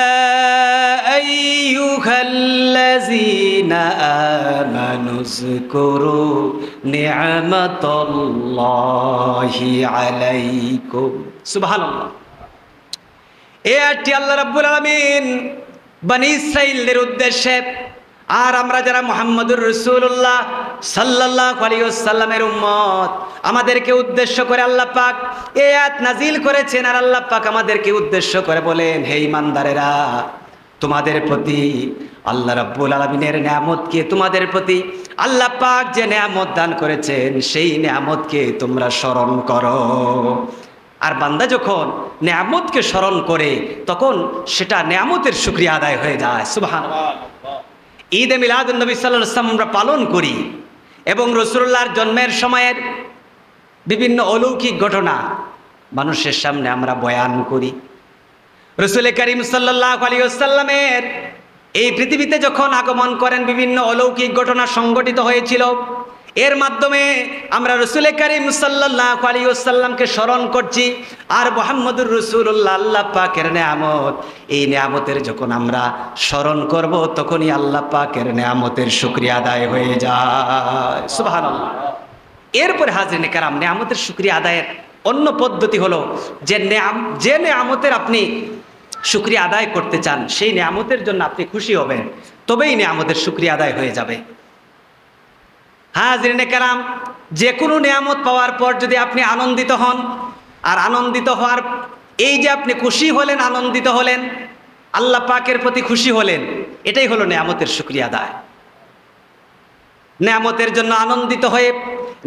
আইয়ুহাল্লাযীনা আমানু যকুরু নি'মাতাল্লাহি আলাইকুম। সুবহানাল্লাহ। এই আয়াতটি আল্লাহ রাব্বুল আলামিন বনি ইসরাঈলদের উদ্দেশ্যে, আর আমরা যারা মুহাম্মদুর রাসূলুল্লাহ সাল্লাল্লাহু আলাইহি ওয়াসাল্লামের উম্মত, আমাদেরকে উদ্দেশ্য করে আল্লাহ পাক এই আয়াত নাজিল করেছেন। আর আল্লাহ পাক আমাদেরকে উদ্দেশ্য করে বলেন, হে ঈমানদারেরা, তোমাদের প্রতি আল্লাহ রাব্বুল আলামিনের নেয়ামতকে, তোমাদের প্রতি আল্লাহ পাক যে নেয়ামত দান করেছেন সেই নেয়ামতকে তোমরা স্মরণ করো। আর বান্দা যখন নেয়ামতকে স্মরণ করে তখন সেটা নেয়ামতের শুকরিয়া আদায় হয়ে যায়। সুবহানাল্লাহ। ঈদে মিলাদুন নবী সাল্লাল্লাহু আলাইহি ওয়াসাল্লাম আমরা পালন করি এবং রাসূলুল্লাহর জন্মের সময়ের বিভিন্ন অলৌকিক ঘটনা মানুষের সামনে আমরা বয়ান করি। রাসূল করিম সাল্লাল্লাহু আলাইহি ওয়াসাল্লামের এই পৃথিবীতে যখন আগমন করেন বিভিন্ন অলৌকিক ঘটনা সংঘটিত হয়েছিল। এর মাধ্যমে আমরা রাসূল করিম সাল্লাল্লাহু আলাইহি ওয়াসাল্লামকে স্মরণ করছি। আর মুহাম্মদুর রাসূলুল্লাহ আল্লাহ পাকের নেয়ামত, এই নেয়ামতের যখন আমরা স্মরণ করব তখনই আল্লাহ পাকের নেয়ামতের শুকরিয়া আদায় হয়ে যায়। সুবহানাল্লাহ। এরপরে হাজিরিনে কেরাম, নেয়ামতের শুকরিয়া আদায়ের অন্য পদ্ধতি হলো যে নেয়ামতের আপনি শুকরিয়া আদায় করতে চান সেই নেয়ামতের জন্য আপনি খুশি হবেন, তবেই নেয়ামতের শুকরিয়া আদায় হয়ে যাবে। হাজিরিনে কেরাম, যে কোনো নেয়ামত পাওয়ার পর যদি আপনি আনন্দিত হন, আর আনন্দিত হওয়ার এই যে আপনি খুশি হলেন, আনন্দিত হলেন, আল্লাহ পাকের প্রতি খুশি হলেন, এটাই হলো নেয়ামতের শুকরিয়া আদায়। নেয়ামতের জন্য আনন্দিত হয়ে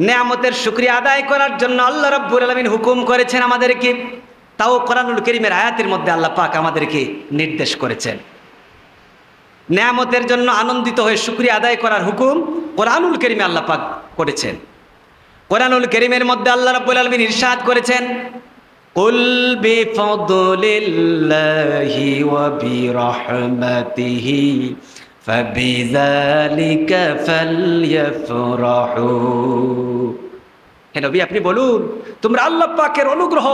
নেয়ামতের শুকরিয়া আদায় করার জন্য আল্লাহ রাব্বুল আলামিন হুকুম করেছেন আমাদেরকে, তাও কোরআনুল কারীমের আয়াতের মধ্যে আল্লাহ পাক আমাদেরকে নির্দেশ করেছেন। নেয়ামতের জন্য আনন্দিত হয়ে শুকরিয়া আদায় করার হুকুম কোরআনুল কারীমে আল্লাহ পাক করেছেন। কোরআনুল কারীমের মধ্যে আল্লাহ রাব্বুল আলামিন ইরশাদ করেছেন, কুল বিফাদলিল্লাহি ওয়া বিরহমাতিহি ফাবিযালিকা ফালইফরাহু। হে নবী, আপনি বলুন, তোমরা আল্লাহ পাকের অনুগ্রহ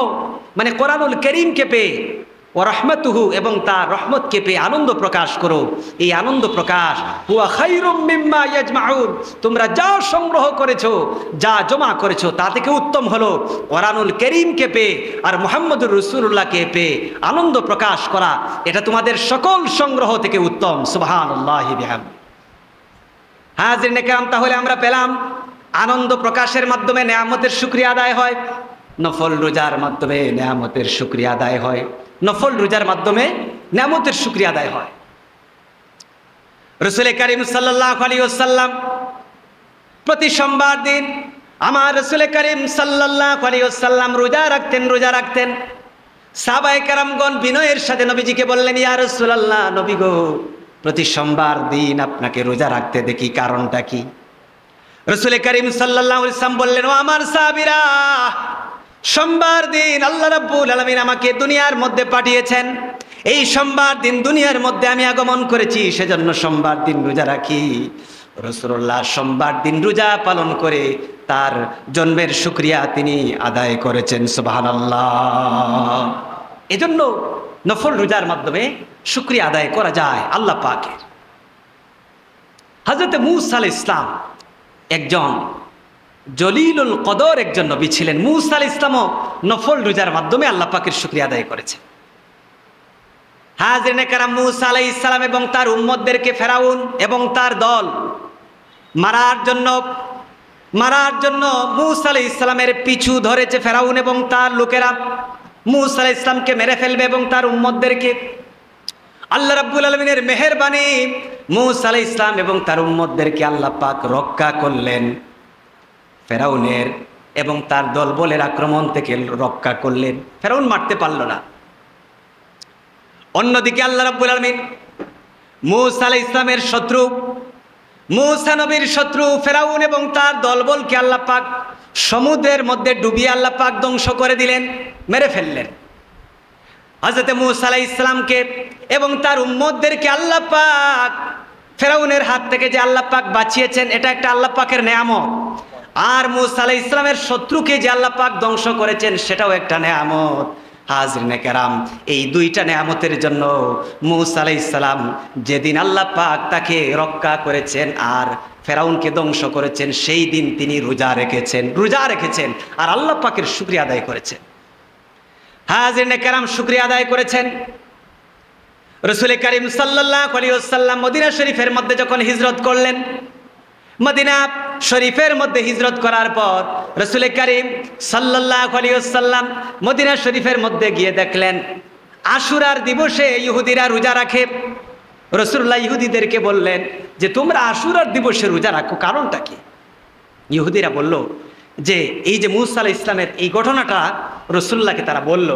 মানে কোরআনুল কারীমকে পেয়ে, ও রহমতুহু এবং তার রহমতকে পেয়ে আনন্দ প্রকাশ করো। এই আনন্দ প্রকাশ হুয়া খায়রুম মিম্মা ইয়াজমাউন, তোমরা যা সংগ্রহ করেছো, যা জমা করেছো তা থেকে উত্তম হলো কোরআনুল কারীমকে পেয়ে আর মুহাম্মদুর রাসূলুল্লাহকে পেয়ে আনন্দ প্রকাশ করা। এটা তোমাদের সকল সংগ্রহ থেকে উত্তম। সুবহানাল্লাহি বিহামদি। হাজিরিনে কেরাম, তাহলে আমরা পেলাম আনন্দ প্রকাশের মাধ্যমে নেয়ামতের শুকরিয়া আদায় হয়, নফল রোজার মাধ্যমে নেয়ামতের শুকরিয়া আদায় হয়, নফল রোজার মাধ্যমে নেয়ামতের শুকরিয়া আদায় হয়। রাসূল করিম সাল্লাল্লাহু আলাইহি ওয়াসাল্লাম প্রতি সোমবার দিন আমার রাসূল করিম সাল্লাল্লাহু আলাইহি ওয়াসাল্লাম রোজা রাখতেন। সাহাবায়ে কেরামগণ বিনয়ের সাথে নবীজিকে বললেন, ইয়া রাসূলুল্লাহ, নবী গো, প্রতি সোমবার দিন আপনাকে রোজা রাখতে দেখি, কারণটা কি? রাসূল করিম সাল্লাল্লাহু আলাইহি ওয়াসাল্লাম বললেন, ও আমার সাহাবীরা, সোমবার দিন আল্লাহ রাব্বুল আলামিন আমাকে দুনিয়ার মধ্যে পাঠিয়েছেন। এই সোমবার দিন দুনিয়ার মধ্যে আমি আগমন করেছি, সেজন্য সোমবার দিন রোজা রাখি। রাসূলুল্লাহ সোমবার দিন রোজা পালন করে তার জন্মের শুকরিয়া তিনি আদায় করেছেন। সুবহানাল্লাহ। এজন্য নফল রোজার মাধ্যমে শুকরিয়া আদায় করা যায় আল্লাহ পাকের। হযরত মূসা আলাইহিস সালাম একজন জলিলুল কদর একজন নবী ছিলেন। মূসা আলাইহিস সালামও নফল রোজার মাধ্যমে আল্লাহ পাকের শুকরিয়া আদায় করেছেন। হাজিরিনে কেরাম, মূসা আলাইহিস সালাম এবং তার উম্মতদেরকে ফেরাউন এবং তার দল মারার জন্য মূসা আলাইহিস সালামের পিছু ধরেছে ফেরাউন এবং তার লোকেরা। মূসা আলাইহিস সালামকে মেরে ফেলবে এবং তার উম্মতদেরকে। আল্লাহ রাব্বুল আলামিনের মেহেরবানি, মূসা আলাইহিস সালাম এবং তার উম্মতদেরকে আল্লাহ পাক রক্ষা করলেন ফেরাউনের এবং তার দলবলের আক্রমণ থেকে রক্ষা করলেন। ফেরাউন মারতে পারল না। অন্যদিকে আল্লাহ রাব্বুল আলামিন মূসা আলাইহিস সালামের শত্রু, মূসা নবীর শত্রু ফেরাউন এবং তার দলবলকে আল্লাহ পাক সমুদ্রের মধ্যে ডুবিয়ে আল্লাহ পাক ধ্বংস করে দিলেন, মেরে ফেললেন। হযরত মূসা আলাইহিস সালামকে এবং তার উম্মতদেরকে আল্লাহ পাক ফেরাউনের হাত থেকে যে আল্লাহ পাক বাঁচিয়েছেন, এটা একটা আল্লাহ পাকের নেয়ামত। আর মূসা আলাইহিস সালামের শত্রুকে যে আল্লাহ পাক ধ্বংস করেছেন, সেটাও একটা নেয়ামত। হাজরিনে কেরাম, এই দুইটা নেয়ামতের জন্য মূসা আলাইহিস সালাম যেদিন আল্লাহ পাক তাকে রক্ষা করেছেন আর ফেরাউনকে ধ্বংস করেছেন, সেই দিন তিনি রোজা রেখেছেন আর আল্লাহ পাকের শুকরিয়া আদায় করেছেন। হাজরিনে কেরাম, শুকরিয়া আদায় করেছেন। রাসূল করিম সাল্লাল্লাহু আলাইহি ওয়াসাল্লাম মদিনা শরীফের মধ্যে যখন হিজরত করলেন, মদিনা শরীফের মধ্যে হিজরত করার পর রাসূল করিম সাল্লাল্লাহু আলাইহি ওয়াসাল্লাম মদিনা শরীফের মধ্যে গিয়ে দেখলেন আশুরার দিবসে ইহুদিরা রোজা রাখে। রাসূলুল্লাহ ইহুদিদেরকে বললেন যে তোমরা আশুরার দিবসে রোজা রাখো, কারণটা কি? ইহুদিরা বলল যে এই যে মূসা আলাইহিস সালামের এই ঘটনাটা রাসূলুল্লাহকে তারা বলল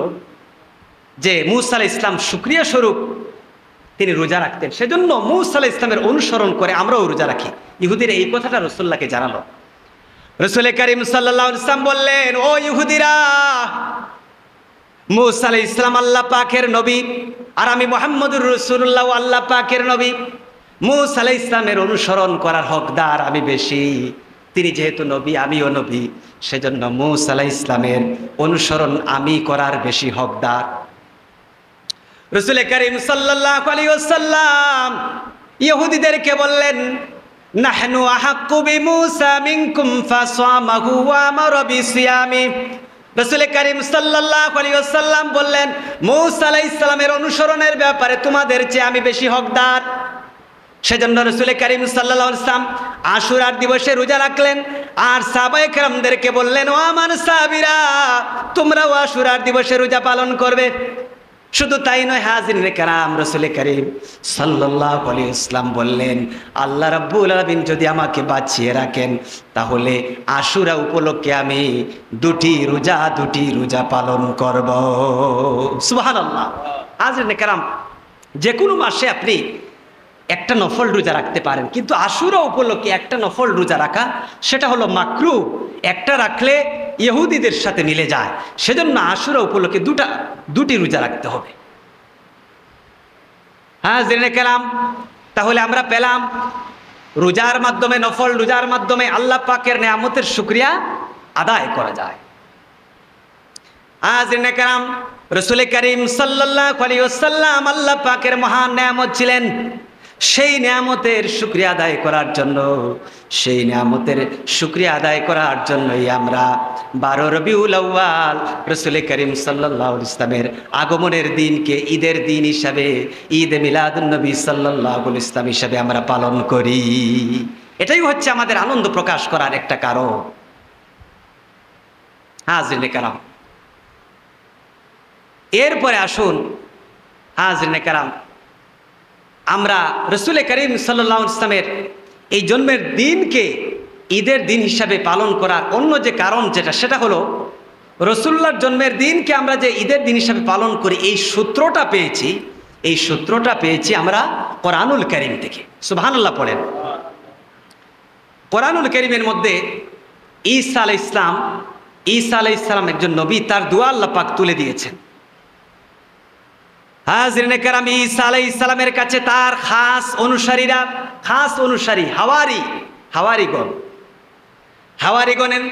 যে মূসা আলাইহিস সালাম শুকরিয়া স্বরূপ তিনি রোজা রাখতেন, সেজন্য মূসা আলাইহিস সালামের অনুসরণ করে আমরাও রোজা রাখি। ইহুদিরা এই কথাটা রাসূলুল্লাহকে জানালো। রাসূল করিম সাল্লাল্লাহু আলাইহি ওয়াসাল্লাম বললেন, ও ইহুদিরা, মূসা আলাইহিস সালাম আল্লাহ পাকের নবী আর আমি মুহাম্মদুর রাসূলুল্লাহ আল্লাহ পাকের নবী। মূসা আলাইহিস সালামের অনুসরণ করার হকদার আমি বেশি। তিনি যেহেতু নবী, আমিও নবী, সেজন্য মূসা আলাইহিস সালামের অনুসরণ আমি করার বেশি হকদার। রাসূল করিম সাল্লাল্লাহু আলাইহি ওয়াসাল্লাম ইহুদিদেরকে বললেন, নাহনু আহাক্কু বিমূসা মিনকুম ফাসামাহু ওয়া আমারা বিসিয়ামি। রাসূল করিম সাল্লাল্লাহু আলাইহি ওয়াসাল্লাম বললেন, মূসা আলাইহিস সালামের অনুসরণের ব্যাপারে তোমাদের চেয়ে আমি বেশি হকদার। সেজন্য রাসূল করিম সাল্লাল্লাহু আলাইহি ওয়াসাল্লাম আশুরার দিবসে রোজা রাখলেন আর সাহাবায়ে কেরামদেরকে বললেন, ও আমার সাহাবীরা, তোমরাও আশুরার দিবসে রোজা পালন করবে। শুধু তাই নয় হাজিরিনে কেরাম, রাসূল করিম সাল্লাল্লাহু আলাইহি ওয়াসাল্লাম বললেন, আল্লাহ রাব্বুল আলামিন যদি আমাকে বাঁচিয়ে রাখেন, তাহলে আশুরা উপলক্ষে আমি দুটি রোজা পালন করব। সুবহানাল্লাহ। হাজিরিনে কেরাম, যে কোনো মাসে আপনি একটা নফল রোজা রাখতে পারেন, কিন্তু আশুরা উপলক্ষে একটা নফল রোজা রাখা সেটা হলো মাকরুহ। একটা রাখলে ইহুদিদের সাথে মিলে যায়, সেজন্য আশুরা উপলক্ষে দুটি রোজা রাখতে হবে। হ্যাঁ জেনে গেলাম, তাহলে আমরা পেলাম রোজার মাধ্যমে, নফল রোজার মাধ্যমে আল্লাহ পাকের নেয়ামতের শুকরিয়া আদায় করা যায়। হ্যাঁ জেনে গেলাম, রাসূল করিম সাল্লাল্লাহু আলাইহি ওয়াসাল্লাম আল্লাহ পাকের মহান নেয়ামত ছিলেন। সেই নেয়ামতের শুকরিয়া আদায় করার জন্যই আমরা 12 রবিউল আউয়াল রাসূল করিম সাল্লাল্লাহু আলাইহি ওয়াসাল্লামের আগমনের দিনকে ঈদের দিন হিসাবে, ঈদে মিলাদুন নবী সাল্লাল্লাহু আলাইহি ওয়াসাল্লাম হিসাবে আমরা পালন করি। এটাই হচ্ছে আমাদের আনন্দ প্রকাশ করার একটা কারণ। হাজিরিনে কেরাম, এরপরে আসুন হাজিরিনে কেরাম, আমরা রাসূল করিম সাল্লাল্লাহু আলাইহি ওয়াসাল্লামের এই জন্মের দিনকে ঈদের দিন হিসাবে পালন করার অন্য যে কারণ সেটা হলো, রাসূলুল্লাহর জন্মের দিনকে আমরা যে ঈদের দিন হিসাবে পালন করি, এই সূত্রটা পেয়েছি আমরা কোরআনুল কারীম থেকে। সুবহানাল্লাহ পড়েন। কোরআনুল কারীমের মধ্যে ঈসা আলাইহিস সালাম একজন নবী, তার দোয়া আল্লাহ পাক তুলে দিয়েছেন। হাজিরিনে কেরাম, ঈসা আলাইহিস সালামের কাছে তার খাস অনুসারী হাওয়ারিগণের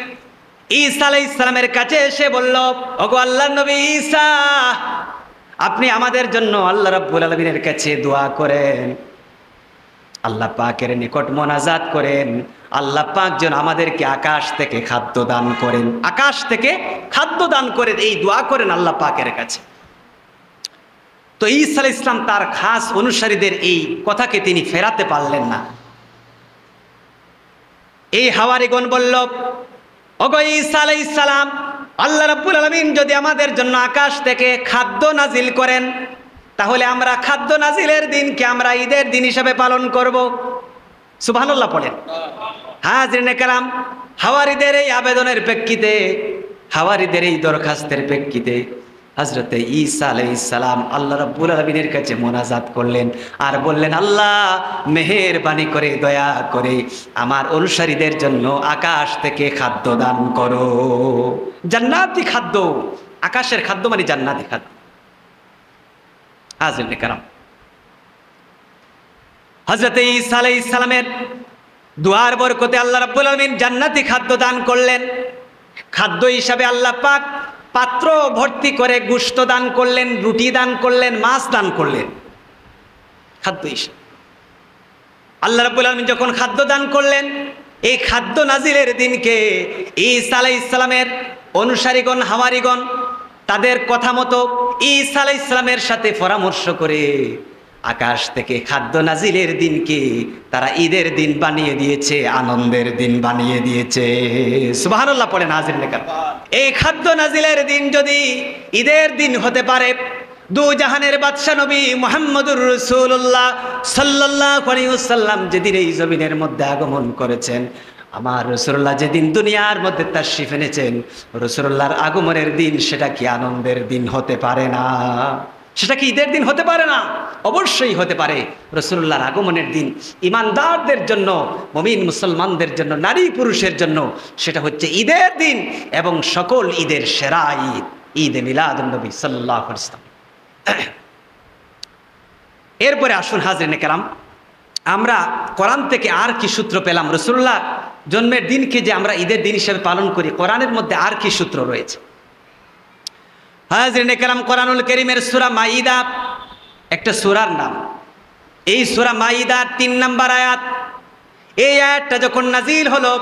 ঈসা আলাইহিস সালামের কাছে এসে বলল, ওগো আল্লাহর নবী ঈসা, আপনি আমাদের জন্য আল্লাহ রাব্বুল আলামিনের কাছে দোয়া করেন, আল্লাহ পাকের নিকট মোনাজাত করেন, আল্লাহ পাক যেন আমাদেরকে আকাশ থেকে খাদ্য দান করেন, এই দোয়া করেন আল্লাহ পাকের কাছে। তো ঈসা আলাইহিস সালাম তার খাস অনুসারীদের এই কথাকে তিনি ফেরাতে পারলেন না। এই হাওয়ারিগণ বলল, ওগো ঈসা আলাইহিস সালাম, আল্লাহ রাব্বুল আলামিন যদি আমাদের জন্য আকাশ থেকে খাদ্য নাজিল করেন, তাহলে আমরা খাদ্য নাজিলের দিনকে আমরা ঈদের দিন হিসাবে পালন করব। সুবহানাল্লাহ পড়েন। হাজিরিনে কেরাম, হাওয়ারিদের এই আবেদনের প্রেক্ষিতে, হাওয়ারিদের এই দরখাস্তের প্রেক্ষিতে হযরতে ঈসা আলাইহিস সালাম আল্লাহ রাব্বুল আলামিনের কাছে মোনাজাত করলেন আর বললেন, আল্লাহ মেহেরবানি করে দয়া করে আমার অনুসারীদের জন্য আকাশ থেকে খাদ্য দান করো। জান্নাতি খাদ্য, আকাশের খাদ্য মানে জান্নাতি খাদ্য। হাজিরিনে কেরাম, হযরতে ঈসা আলাইহিস সালামের দুয়ার বরকতে আল্লাহ রাব্বুল আলামিন জান্নাতি খাদ্য দান করলেন। খাদ্য হিসাবে আল্লাহ পাক পাত্র ভর্তি করে গোশত দান করলেন, রুটি দান করলেন, মাছ দান করলেন। খাদ্য হিসাবে আল্লাহ রাব্বুল আলামিন যখন খাদ্য দান করলেন, এই খাদ্য নাজিলের দিনকে ঈসা আলাইহিস সালামের অনুসারীগণ, হাওয়ারিগণ তাদের কথা মতো ঈসা আলাইহিস সালামের সাথে পরামর্শ করে আকাশ থেকে খাদ্য নাজিলের দিনকে তারা ঈদের দিন বানিয়ে দিয়েছে, আনন্দের দিন বানিয়ে দিয়েছে। সুবহানাল্লাহ পড়েন হাজিরিনে কেরাম। এই খাদ্য নাজিলের দিন যদি ঈদের দিন হতে পারে, দু জাহানের বাদশা নবী মুহাম্মদুর রাসূলুল্লাহ সাল্লাল্লাহু আলাইহি ওয়াসাল্লাম যেদিন এই জমিনের মধ্যে আগমন করেছেন, আমার রাসূলুল্লাহ যেদিন দুনিয়ার মধ্যে তাশরিফ এনেছেন, রাসূলুল্লাহর আগমনের দিন সেটা কি আনন্দের দিন হতে পারে না? সেটা কি ঈদের দিন হতে পারে না? অবশ্যই হতে পারে। রাসূলুল্লাহর আগমনের দিন ঈমানদারদের জন্য, মুমিন মুসলমানদের জন্য, নারী পুরুষের জন্য সেটা হচ্ছে ঈদের দিন এবং সকল ঈদের সেরা ঈদ, ঈদে মিলাদুন নবী সাল্লাল্লাহু আলাইহি ওয়াসাল্লাম। এরপরে আসুন হাজিরিনে কেরাম, আমরা কোরআন থেকে আর কি সূত্র পেলাম? রাসূলুল্লাহ জন্মের দিনকে যে আমরা ঈদের দিন হিসেবে পালন করি, কোরআনের মধ্যে আর কি সূত্র রয়েছে? হাজিরিনে কেরাম, কোরআনুল কারীমের সূরা মাইদা একটা সূরার নাম। এই সূরা মাইদার ৩ নম্বর আয়াত, এই আয়াতটা যখন নাজিল হলো,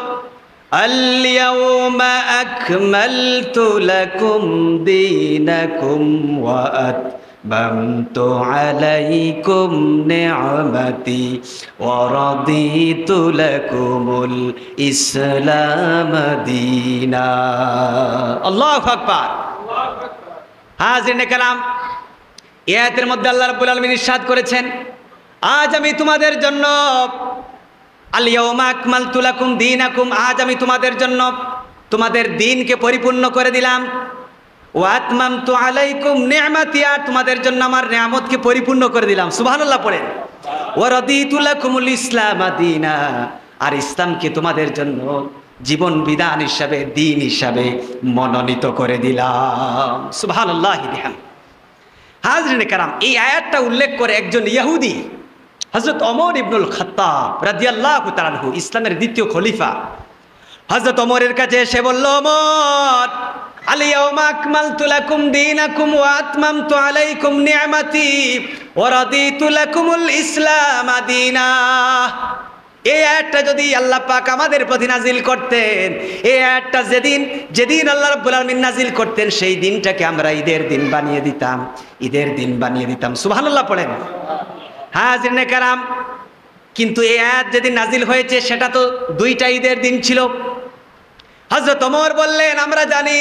আল-ইয়াওমা আকমালতু লাকুম দীনাকুম ওয়া আতমামতু আলাইকুম নি'মাতি ওয়া রাদিতু লাকুমুল ইসলাম দীনা। আল্লাহু আকবার। হাজিরিনে কেরাম, এই আয়াতের মধ্যে আল্লাহ রাব্বুল আলামিন ইরশাদ করেছেন, আজ আমি তোমাদের জন্য আল-ইয়াওমা আকমালতু লাকুম দীনাকুম, আজ আমি তোমাদের জন্য তোমাদের দ্বীনকে পরিপূর্ণ করে দিলাম। ওয়া আতমামতু আলাইকুম নি'মাতি, আর তোমাদের জন্য আমার নিয়ামতকে পরিপূর্ণ করে দিলাম। সুবহানাল্লাহ পড়েন। ওয়া রাদিতু লাকুমুল ইসলাম দীনা, আর ইসলামকে তোমাদের জন্য জীবন বিধান হিসাবে, দ্বীন হিসাবে মনোনীত করে দিলাম। সুবহানাল্লাহি বিহামদিহি। হাজিরিনে কেরাম, এই আয়াতটা উল্লেখ করে একজন ইহুদি হযরত ওমর ইবনুল খাত্তাব রাদিয়াল্লাহু তাআলা আনহু, ইসলামের দ্বিতীয় খলিফা, হযরত ওমরের কাছে এসে বলল, ওমর, আল-ইয়াওমা আকমালতু লাকুম দীনাকুম ওয়া আতমামতু আলাইকুম নি'মাতি ওয়া রাদিতু লাকুমুল ইসলাম দীনা। এই আয়াতটা যদি আল্লাহ পাক আমাদের প্রতি নাজিল করতেন, এই আয়াতটা যেদিন আল্লাহ রাব্বুল আলামিন নাজিল করতেন, সেই দিনটাকে আমরা ঈদের দিন বানিয়ে দিতাম, ঈদের দিন বানিয়ে দিতাম। সুবহানাল্লাহ পড়েন। হাজিরিনে কেরাম, কিন্তু এই আয়াত যেদিন নাজিল হয়েছে সেটা তো 2টা ঈদের দিন ছিল। হযরত ওমর বললেন, আমরা জানি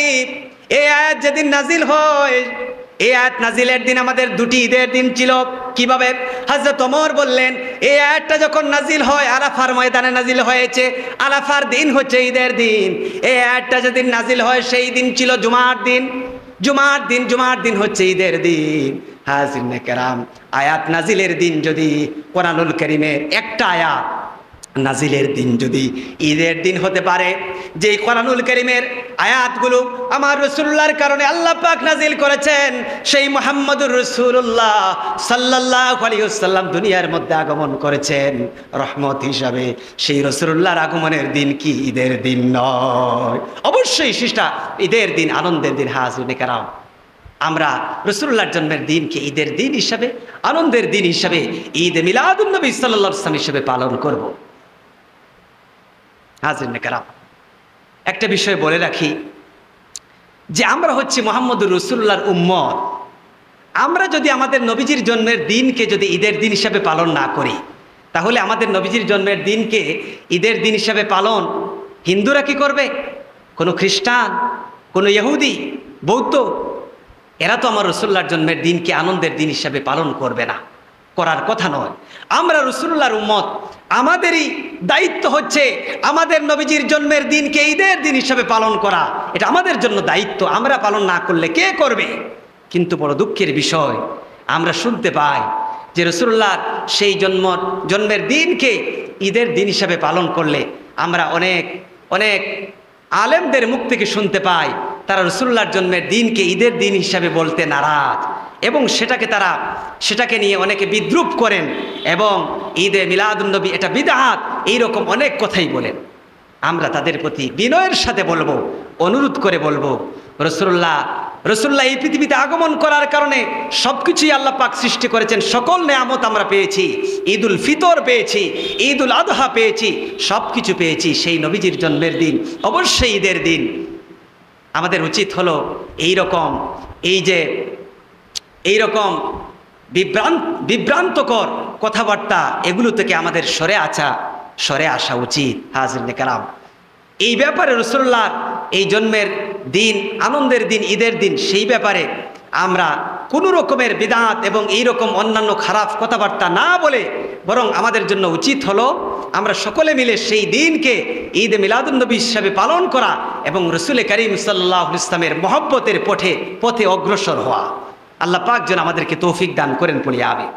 এই আয়াত যেদিন নাজিল হয়, এই আয়াত নাজিলের দিন আমাদের 2টি ঈদের দিন ছিল। কিভাবে? হযরত ওমর বললেন, এই আয়াতটা যখন নাজিল হয় আরাফার ময়দানে নাজিল হয়েছে, আরাফার দিন হচ্ছে ঈদের দিন। এই আয়াতটা যেদিন নাজিল হয় সেই দিন ছিল জুমার দিন, জুমার দিন হচ্ছে ঈদের দিন। হাজিরিনে কেরাম, আয়াত নাজিলের দিন যদি কোরআনুল কারীমের একটা আয়াত নাজিলের দিন যদি ঈদের দিন হতে পারে, যে কোরআনুল কারীমের আয়াতগুলো আমার রাসূলুল্লাহর কারণে আল্লাহ পাক নাজিল করেছেন, সেই মুহাম্মদুর রাসূলুল্লাহ সাল্লাল্লাহু আলাইহি ওয়াসাল্লাম দুনিয়ার মধ্যে আগমন করেছেন রহমত হিসাবে, সেই রাসূলুল্লাহর আগমনের দিন কি ঈদের দিন নয়? অবশ্যই সেটা ঈদের দিন, আনন্দের দিন। হাজিরিনে কেরাম, আমরা রাসূলুল্লাহর জন্মের দিনকে ঈদের দিন হিসাবে, আনন্দের দিন হিসাবে, ঈদে মিলাদুন নবী সাল্লাল্লাহু আলাইহি ওয়াসাল্লাম হিসাবে পালন করব। হাজিরিনে কেরাম, একটা বিষয় বলে রাখি যে আমরা হচ্ছে মুহাম্মদুর রাসূলুল্লাহর উম্মত। আমরা যদি আমাদের নবীজির জন্মের দিনকে যদি ঈদের দিন হিসাবে পালন না করি, তাহলে আমাদের নবীজির জন্মের দিনকে ঈদের দিন হিসাবে পালন হিন্দুরা কি করবে? কোনো খ্রিস্টান, কোনো ইহুদি, বৌদ্ধ, এরা তো আমার রাসূলুল্লাহর জন্মের দিনকে আনন্দের দিন হিসাবে পালন করবে না, করার কথা নয়। আমরা রাসূলুল্লাহর উম্মত, আমাদেরই দায়িত্ব হচ্ছে আমাদের নবীজির জন্মের দিনকে ঈদের দিন হিসাবে পালন করা। এটা আমাদের জন্য দায়িত্ব। আমরা পালন না করলে কে করবে? কিন্তু বড় দুঃখের বিষয় আমরা শুনতে পাই যে রাসূলুল্লাহর সেই জন্মের দিনকে ঈদের দিন হিসাবে পালন করলে আমরা অনেক অনেক আলেমদের মুখ থেকে শুনতে পাই তারা রাসূলুল্লাহর জন্মের দিনকে ঈদের দিন হিসাবে বলতে নারাজ এবং সেটাকে নিয়ে অনেকে বিদ্রূপ করেন এবং ঈদে মিলাদুন্নবী এটা বিদআত এইরকম অনেক কথাই বলেন। আমরা তাদের প্রতি বিনয়ের সাথে বলবো, অনুরোধ করে বলবো, রাসূলুল্লাহ এই পৃথিবীতে আগমন করার কারণে সব কিছুই আল্লাহ পাক সৃষ্টি করেছেন, সকল নেয়ামত আমরা পেয়েছি, ঈদুল ফিতর পেয়েছি, ঈদুল আদহা পেয়েছি, সব কিছু পেয়েছি সেই নবীজির জন্মের দিন, অবশ্যই ঈদের দিন। আমাদের উচিত হলো এইরকম বিভ্রান্তকর কথাবার্তা এগুলো থেকে আমাদের সরে আসা উচিত। হাজিরিনে কেরাম, এই ব্যাপারে রাসূলুল্লাহ এই জন্মের দিন, আনন্দের দিন, ঈদের দিন, সেই ব্যাপারে আমরা কোনো রকমের বিদআত এবং এইরকম অন্যান্য খারাপ কথাবার্তা না বলে বরং আমাদের জন্য উচিত হলো আমরা সকলে মিলে সেই দিনকে ঈদে মিলাদুন্নবী হিসাবে পালন করা এবং রাসূল করিম সাল্লাল্লাহু আলাইহি ওয়াসাল্লামের মহব্বতের পথে অগ্রসর হওয়া। আল্লাহ পাক যেন আমাদেরকে তৌফিক দান করেন, পড়ি আমিন।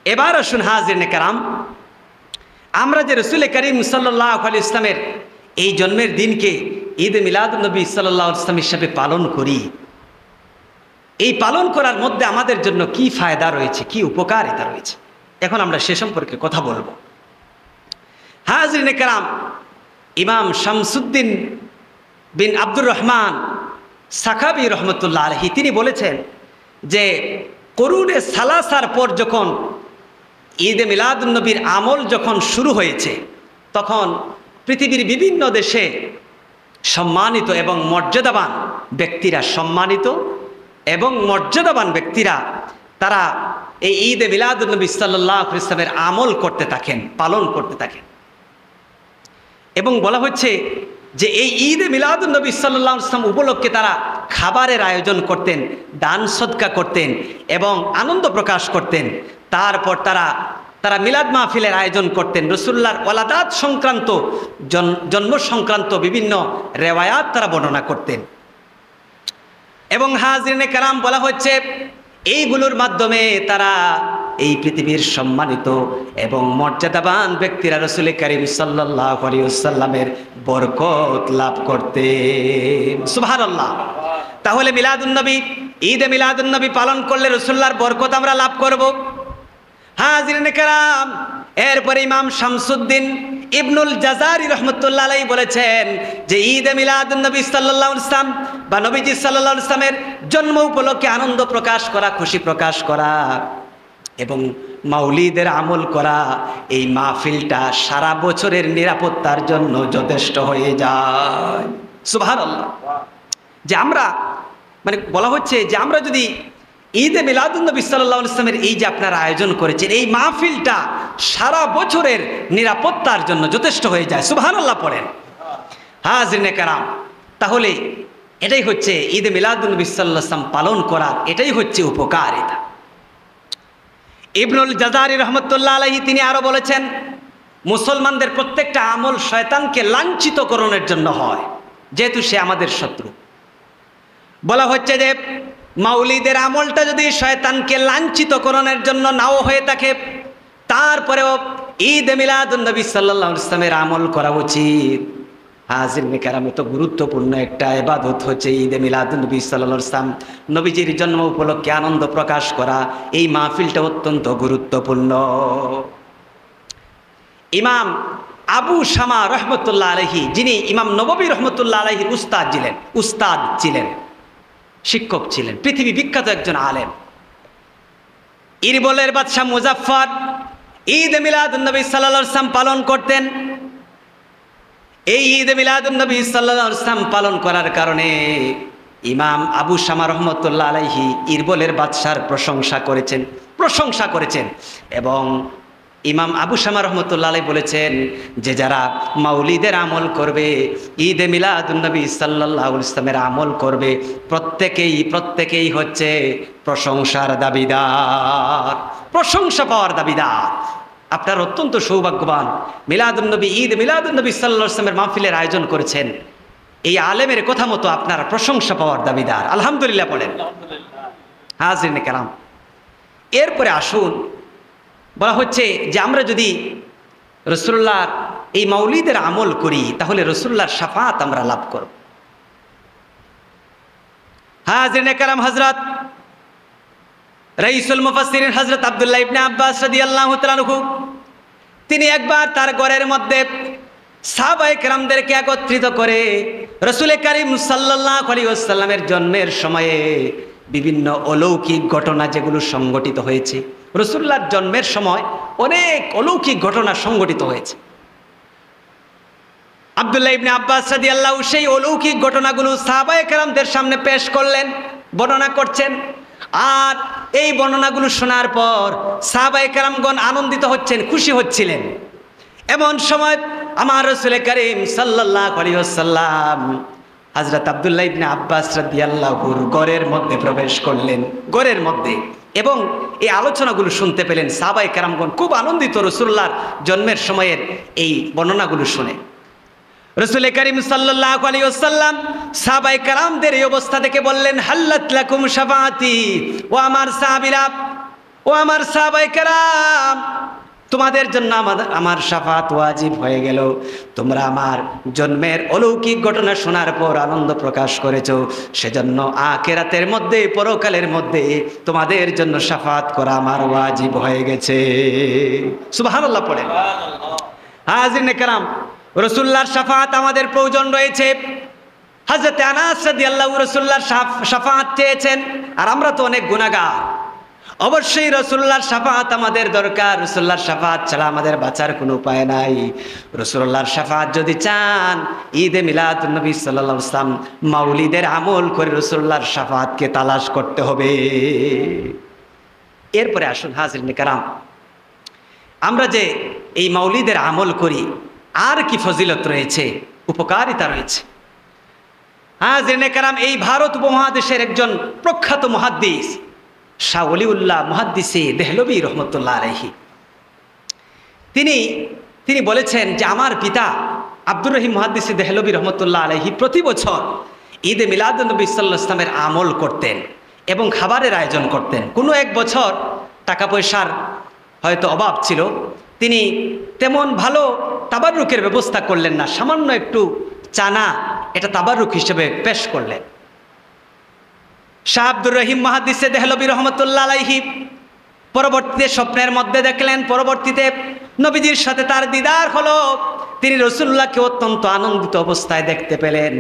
এবার আসুন হাজিরিনে কেরাম, আমরা যে রাসূল করিম সাল্লাল্লাহু আলাইহি ওয়াসাল্লামের এই জন্মের দিনকে ঈদে মিলাদুন্নবী সাল্লাল্লাহু আলাইহি ওয়াসাল্লাম হিসাবে পালন করি, এই পালন করার মধ্যে আমাদের জন্য কি ফায়দা রয়েছে, কি উপকারিতা রয়েছে, এখন আমরা সে সম্পর্কে কথা বলবো। হাজিরিনে কেরাম, ইমাম শামসুদ্দিন বিন আব্দুর রহমান সাখাবী রহমতুল্লাহ আলাইহি তিনি বলেছেন যে করুণে সালাসার পর যখন ঈদে মিলাদুন্নবীর আমল যখন শুরু হয়েছে তখন পৃথিবীর বিভিন্ন দেশে সম্মানিত এবং মর্যাদাবান ব্যক্তিরা তারা এই ঈদে মিলাদুন্নবী সাল্লাল্লাহু আলাইহি ওয়াসাল্লামের আমল করতে থাকেন, পালন করতে থাকেন। এবং বলা হচ্ছে যে এই ঈদে মিলাদুন্নবী সাল্লাল্লাহু আলাইহি ওয়াসাল্লাম উপলক্ষে তারা খাবারের আয়োজন করতেন, দান সদকা করতেন এবং আনন্দ প্রকাশ করতেন। তারপর তারা মিলাদ মাহফিলের আয়োজন করতেন, রাসূলুল্লাহর ওয়ালাদাত সংক্রান্ত, জন্ম সংক্রান্ত বিভিন্ন রেওয়ায়াত তারা বর্ণনা করতেন। এবং হাজিরিনে কেরাম, বলা হচ্ছে এইগুলোর মাধ্যমে তারা এই পৃথিবীর সম্মানিত এবং মর্যাদাবান ব্যক্তিরা রাসূল করিম সাল্লাল্লাহু আলাইহি ওয়াসাল্লামের বরকত লাভ করতেন। সুবহানাল্লাহ। তাহলে মিলাদুন্নবী, ঈদে মিলাদুন্নবী পালন করলে রাসূলুল্লাহর বরকত আমরা লাভ করব। হাজিরিনে কেরাম, এরপরে ইমাম শামসুদ্দিন ইবনুল জাযারি রহমতুল্লাহ আলাইহি বলেছেন যে ঈদে মিলাদুন্নবী সাল্লাল্লাহু আলাইহি ওয়াসাল্লাম বা নবীজি সাল্লাল্লাহু আলাইহি ওয়াসাল্লামের জন্ম উপলক্ষে আনন্দ প্রকাশ করা, খুশি প্রকাশ করা এবং মাউলিদের আমল করা, এই মাহফিলটা সারা বছরের নিরাপত্তার জন্য যথেষ্ট হয়ে যায়। সুবহানাল্লাহ। যে আমরা বলা হচ্ছে যে আমরা যদি ঈদে মিলাদুন্নবী সাল্লাল্লাহু আলাইহি ওয়াসাল্লামের এই যে আপনারা আয়োজন করেছেন, এই মাহফিলটা সারা বছরের নিরাপত্তার জন্য যথেষ্ট হয়ে যায়। সুবহানাল্লাহ পড়েন। হাজিরিনে কেরাম, তাহলে এটাই হচ্ছে ঈদে মিলাদুন্নবী সাল্লাল্লাহু আলাইহি ওয়াসাল্লাম পালন করার এটাই হচ্ছে উপকারিতা। ইবনুল জাযারি রহমতুল্লাহ আলাইহি তিনি আরো বলেছেন মুসলমানদের প্রত্যেকটা আমল শয়তানকে লাঞ্ছিত করণের জন্য হয়, যেহেতু সে আমাদের শত্রু। বলা হচ্ছে যে মাউলিদের আমলটা যদি শয়তানকে লাঞ্ছিত করণের জন্য নাও হয়ে থাকে, তারপরেও ঈদে মিলাদুন্নবী সাল্লাল্লাহু আলাইহি ওয়াসাল্লামের আমল করা উচিত। হাজিরিনে কেরাম, এত গুরুত্বপূর্ণ একটা ইবাদত হচ্ছে ঈদে মিলাদুন্নবী সাল্লাল্লাহু আলাইহি ওয়াসাল্লাম, নবীজির জন্ম উপলক্ষে আনন্দ প্রকাশ করা, এই মাহফিলটা অত্যন্ত গুরুত্বপূর্ণ। ইমাম আবু শামা রহমতুল্লাহ আলাইহি, যিনি ইমাম নববী রহমতুল্লাহ আলাইহির উস্তাদ ছিলেন, শিক্ষক ছিলেন, পৃথিবী বিখ্যাত একজন আলেম। ইরবলের বাদশাহ মুজাফফর ঈদে মিলাদুন্নবী সাল্লাল্লাহু আলাইহি ওয়াসাল্লাম পালন করতেন। এই ঈদে মিলাদুন্নবী সাল্লাল্লাহু আলাইহি ওয়াসাল্লাম পালন করার কারণে ইমাম আবু শামা রহমতুল্লাহ আলাইহি ইরবলের বাদশার প্রশংসা করেছেন এবং ইমাম আবু শামা রহমতুল্লাহ আলাইহি বলেছেন যে যারা মাউলিদের আমল করবে, ঈদে মিলাদুন্নবী সাল্লাল্লাহু আলাইহি ওয়াসাল্লামের আমল করবে, প্রত্যেকেই হচ্ছে প্রশংসার দাবিদার, প্রশংসা পাওয়ার দাবিদার। আপনার অত্যন্ত সৌভাগ্যবান, মিলাদুন্নবী, ঈদ মিলাদুন্নবী সাল্লাল্লাহু আলাইহি ওয়াসাল্লামের মাহফিলের আয়োজন করেছেন, এই আলেমের কথা মতো আপনারা প্রশংসা পাওয়ার দাবিদার। আলহামদুলিল্লাহ পড়েন। হাজিরিন কেরাম, এরপরে আসুন, বলা হচ্ছে যে আমরা যদি রাসূলুল্লাহর এই মাউলিদের আমল করি তাহলে রাসূলুল্লাহর শাফাত আমরা লাভ করব। হাজিরিন কেরাম, হযরত রাইসুল মুফাসসিরিন হযরত আব্দুল্লাহ ইবনে আব্বাস রাদিয়াল্লাহু তাআলা আনহু তিনি একবার তার ঘরের মধ্যে সাহাবায়ে কেরামদেরকে একত্রিত করে রাসূল কারীম সাল্লাল্লাহু আলাইহি ওয়াসাল্লামের জন্মের সময়ে বিভিন্ন অলৌকিক ঘটনা যেগুলো সংঘটিত হয়েছে, রাসূলুল্লাহর জন্মের সময় অনেক অলৌকিক ঘটনা সংঘটিত হয়েছে। আব্দুল্লাহ ইবনে আব্বাস রাদিয়াল্লাহু সেই অলৌকিক ঘটনাগুলো সাহাবায়ে কেরামদের সামনে পেশ করলেন, বর্ণনা করছেন। আর এই বর্ণনাগুলো শোনার পর সাহাবায়ে কেরামগণ আনন্দিত হচ্ছেন, খুশি হচ্ছিলেন। এমন সময় আমার রাসূল কারীম সাল্লাল্লাহু আলাইহি ওয়াসাল্লাম হযরত আব্দুল্লাহ ইবনে আব্বাস রাদিয়াল্লাহুর ঘরের মধ্যে প্রবেশ করলেন, ঘরের মধ্যে, এবং এই আলোচনাগুলো শুনতে পেলেন। সাহাবায়ে কেরামগণ খুব আনন্দিত রাসূলুল্লাহর জন্মের সময়ের এই বর্ণনাগুলো শুনে। রাসূল কারীম সাল্লাল্লাহু আলাইহি ওয়াসাল্লাম সাহাবায়ে কেরামদের এই অবস্থা দেখে বললেন, হাল্লাত লাকুম শাফাআতি, ও আমার সাহাবীরা, ও আমার সাহাবায়ে কেরাম, তোমাদের জন্য আমার শাফাত ওয়াজিব হয়ে গেল। তোমরা আমার জন্মের অলৌকিক ঘটনা শোনার পর আনন্দ প্রকাশ করেছো, সেজন্য আখিরাতের মধ্যে, পরকালের মধ্যে তোমাদের জন্য শাফাত করা আমার ওয়াজিব হয়ে গেছে। সুবহানাল্লাহ পড়েন। হাজিরিন কেরাম, রাসূলুল্লাহর শাফাত আমাদের প্রয়োজন রয়েছে। হযরত আনাস রাদিয়াল্লাহু রাসূলুল্লাহর শাফাত চেয়েছেন, আর আমরা তো অনেক গুনাহগার, অবশ্যই রাসূলুল্লাহর শাফাত আমাদের দরকার। রাসূলুল্লাহর শাফাত ছাড়া আমাদের বাঁচার কোনো উপায় নাই। রাসূলুল্লাহর শাফাত যদি চান, ঈদে মিলাদুন নবী সাল্লাল্লাহু আলাইহি ওয়াসাল্লাম মাউলিদের আমল করে রাসূলুল্লাহর শাফাতকে তালাশ করতে হবে। এরপরে আসুন হাজিরিন কেরাম, আমরা যে এই মাউলিদের আমল করি আর কি ফজিলত রয়েছে, উপকারিতা রয়েছে। হাজিরিন কেরাম, এই ভারত উপমহাদেশের একজন প্রখ্যাত মুহাদ্দিস শাহ ওলিউল্লাহ মুহাদ্দিসে দেহলভী রহমতুল্লাহ আলাইহি, তিনি বলেছেন যে আমার পিতা আব্দুর রহিম মুহাদ্দিসে দেহলভী রহমতুল্লাহ আলাইহি প্রতি বছর ঈদে মিলাদুন নবী সাল্লাল্লাহু আলাইহি ওয়াসাল্লামের আমল করতেন এবং খাবারের আয়োজন করতেন। কোনো এক বছর টাকা পয়সার হয়তো অভাব ছিল, তিনি তেমন ভালো তাবাররুকের ব্যবস্থা করলেন না, সামান্য একটু চানা এটা তাবাররুক হিসেবে পেশ করলেন। শাহ আব্দুর রহিম মুহাদ্দিসে দেহলভী রহমতুল্লাহ আলাইহি পরবর্তীতে স্বপ্নের মধ্যে দেখলেন, পরবর্তীতে নবীজির সাথে তার দিদার হলো। তিনি রাসূলুল্লাহকে অত্যন্ত আনন্দিত অবস্থায় দেখতে পেলেন,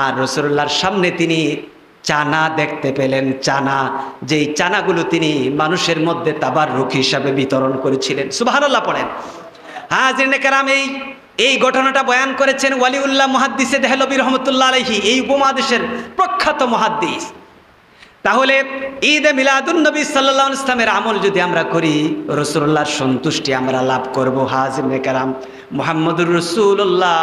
আর রাসূলুল্লাহর সামনে তিনি চানা দেখতে পেলেন, চানা, যেই চানাগুলো তিনি মানুষের মধ্যে তাবাররুক হিসাবে বিতরণ করেছিলেন। সুবহানাল্লাহ পড়েন। হাজিরিন কেরাম, এই ঘটনাটা বয়ান করেছেন ওয়ালিউল্লাহ মুহাদ্দিসে দেহলভী রহমতুল্লাহ আলাইহি, এই উপমহাদেশের প্রখ্যাত মুহাদ্দিস। তাহলে ঈদে মিলাদুন নবী সাল্লাল্লাহু আলাইহি ওয়াসাল্লামের আমল যদি আমরা করি, রাসূলুল্লাহর সন্তুষ্টি আমরা লাভ করব। হাজিরিন কেরাম, মুহাম্মদুর রাসূলুল্লাহ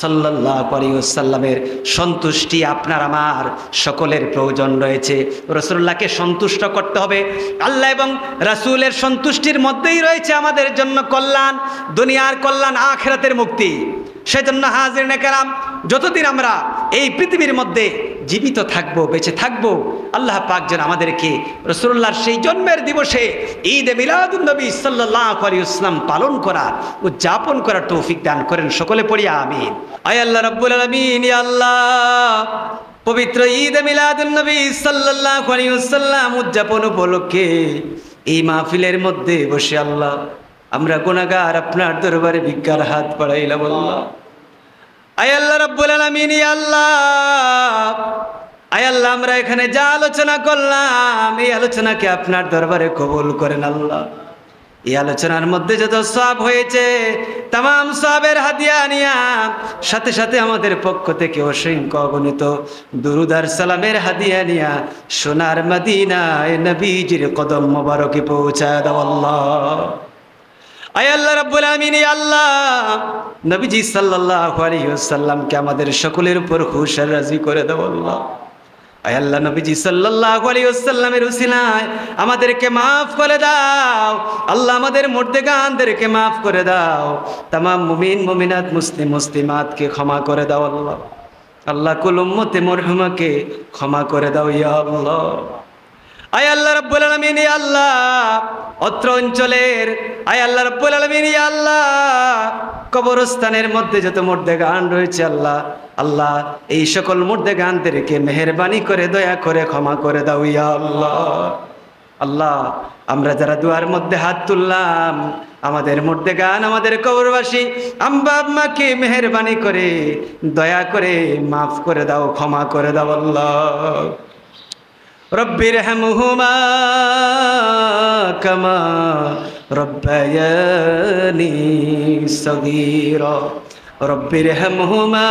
সাল্লাল্লাহু আলাইহি ওয়াসাল্লামের সন্তুষ্টি আপনার আমার সকলের প্রয়োজন রয়েছে। রাসূলুল্লাহকে সন্তুষ্ট করতে হবে। আল্লাহ এবং রাসূলের সন্তুষ্টির মধ্যেই রয়েছে আমাদের জন্য কল্যাণ, দুনিয়ার কল্যাণ, আখিরাতের মুক্তি। সেজন্য হাজিরিন কেরাম, যতদিন আমরা এই পৃথিবীর মধ্যে জীবিত থাকবো, বেঁচে থাকবো, আল্লাহ পাক যেন আমাদেরকে রাসূলুল্লাহর সেই জন্মের দিবসে ঈদে মিলাদুন নবী সাল্লাল্লাহু আলাইহি ওয়াসাল্লাম পালন করার, উদযাপন করার তৌফিক দান করেন। সকলে পড়ি আমিন। আয় আল্লাহ রাব্বুল আলামিন, ইয়া আল্লাহ, পবিত্র ঈদে মিলাদুন নবী সাল্লাল্লাহু আলাইহি ওয়াসাল্লাম উদযাপন উপলক্ষে এই মাহফিলের মধ্যে বসে আল্লাহ আমরা গুনাহগার আপনার দরবারে ভিক্ষার হাত বাড়াইলাম। আল্লাহ, আয় আল্লাহ রাব্বুল আলামিন, ইয়া আল্লাহ, আয় আল্লাহ, আমরা এখানে যা আলোচনা করলাম এই আলোচনাকে আপনার দরবারে কবুল করেন। আল্লাহ, এই আলোচনার মধ্যে যত সওয়াব হয়েছে तमाम সওয়াবের হাদিয়া নিয়া সাথে সাথে আমাদের পক্ষ থেকে অসংখ্য অগণিত দুরূদ আর সালামের হাদিয়া নিয়া সোনার মদিনায় নবীজির কদম মোবারকে পৌঁছায় দাও। আল্লাহ, আয় আল্লাহ রাব্বুল আলামিন, ইয়া আল্লাহ, নবীজি সাল্লাল্লাহু আলাইহি ওয়াসাল্লামকে আমাদের সকলের উপর খুশ আর রাজি করে দাও। আল্লাহ, আয় আল্লাহ, নবীজি সাল্লাল্লাহু আলাইহি ওয়াসাল্লামের উসিলায় আমাদেরকে মাফ করে দাও। আল্লাহ, আমাদের মুর্দেগানদেরকে মাফ করে দাও। तमाम মুমিন মুমিনাত, মুসলিম মুসলিমাতকে ক্ষমা করে দাও। আল্লাহ, আল্লাহ, কুল উম্মতে মরহুমাকে ক্ষমা করে দাও। ইয়া আল্লাহ, আয় আল্লাহ রাব্বুল আলামিন, ইয়া আল্লাহ অত্র অঞ্চলের আয় আল্লাহ রাব্বুল আলামিন, ইয়া আল্লাহ কবরস্থানের মধ্যে যত মুর্দেগান রয়েছে আল্লাহ, আল্লাহ এই সকল মুর্দেগানদেরকে মেহেরবানি করে দয়া করে ক্ষমা করে দাও ইয়া আল্লাহ। আল্লাহ আমরা যারা দুয়ার মধ্যে হাত তুললাম, আমাদের মুর্দেগান, আমাদের কবরবাসী আম্মা আম্মাকে মেহেরবানি করে দয়া করে মাফ করে দাও, ক্ষমা করে দাও আল্লাহ। রব্বিরহামহুমা কামা রব্বায়ানি সগীরা, রব্বিরহামহুমা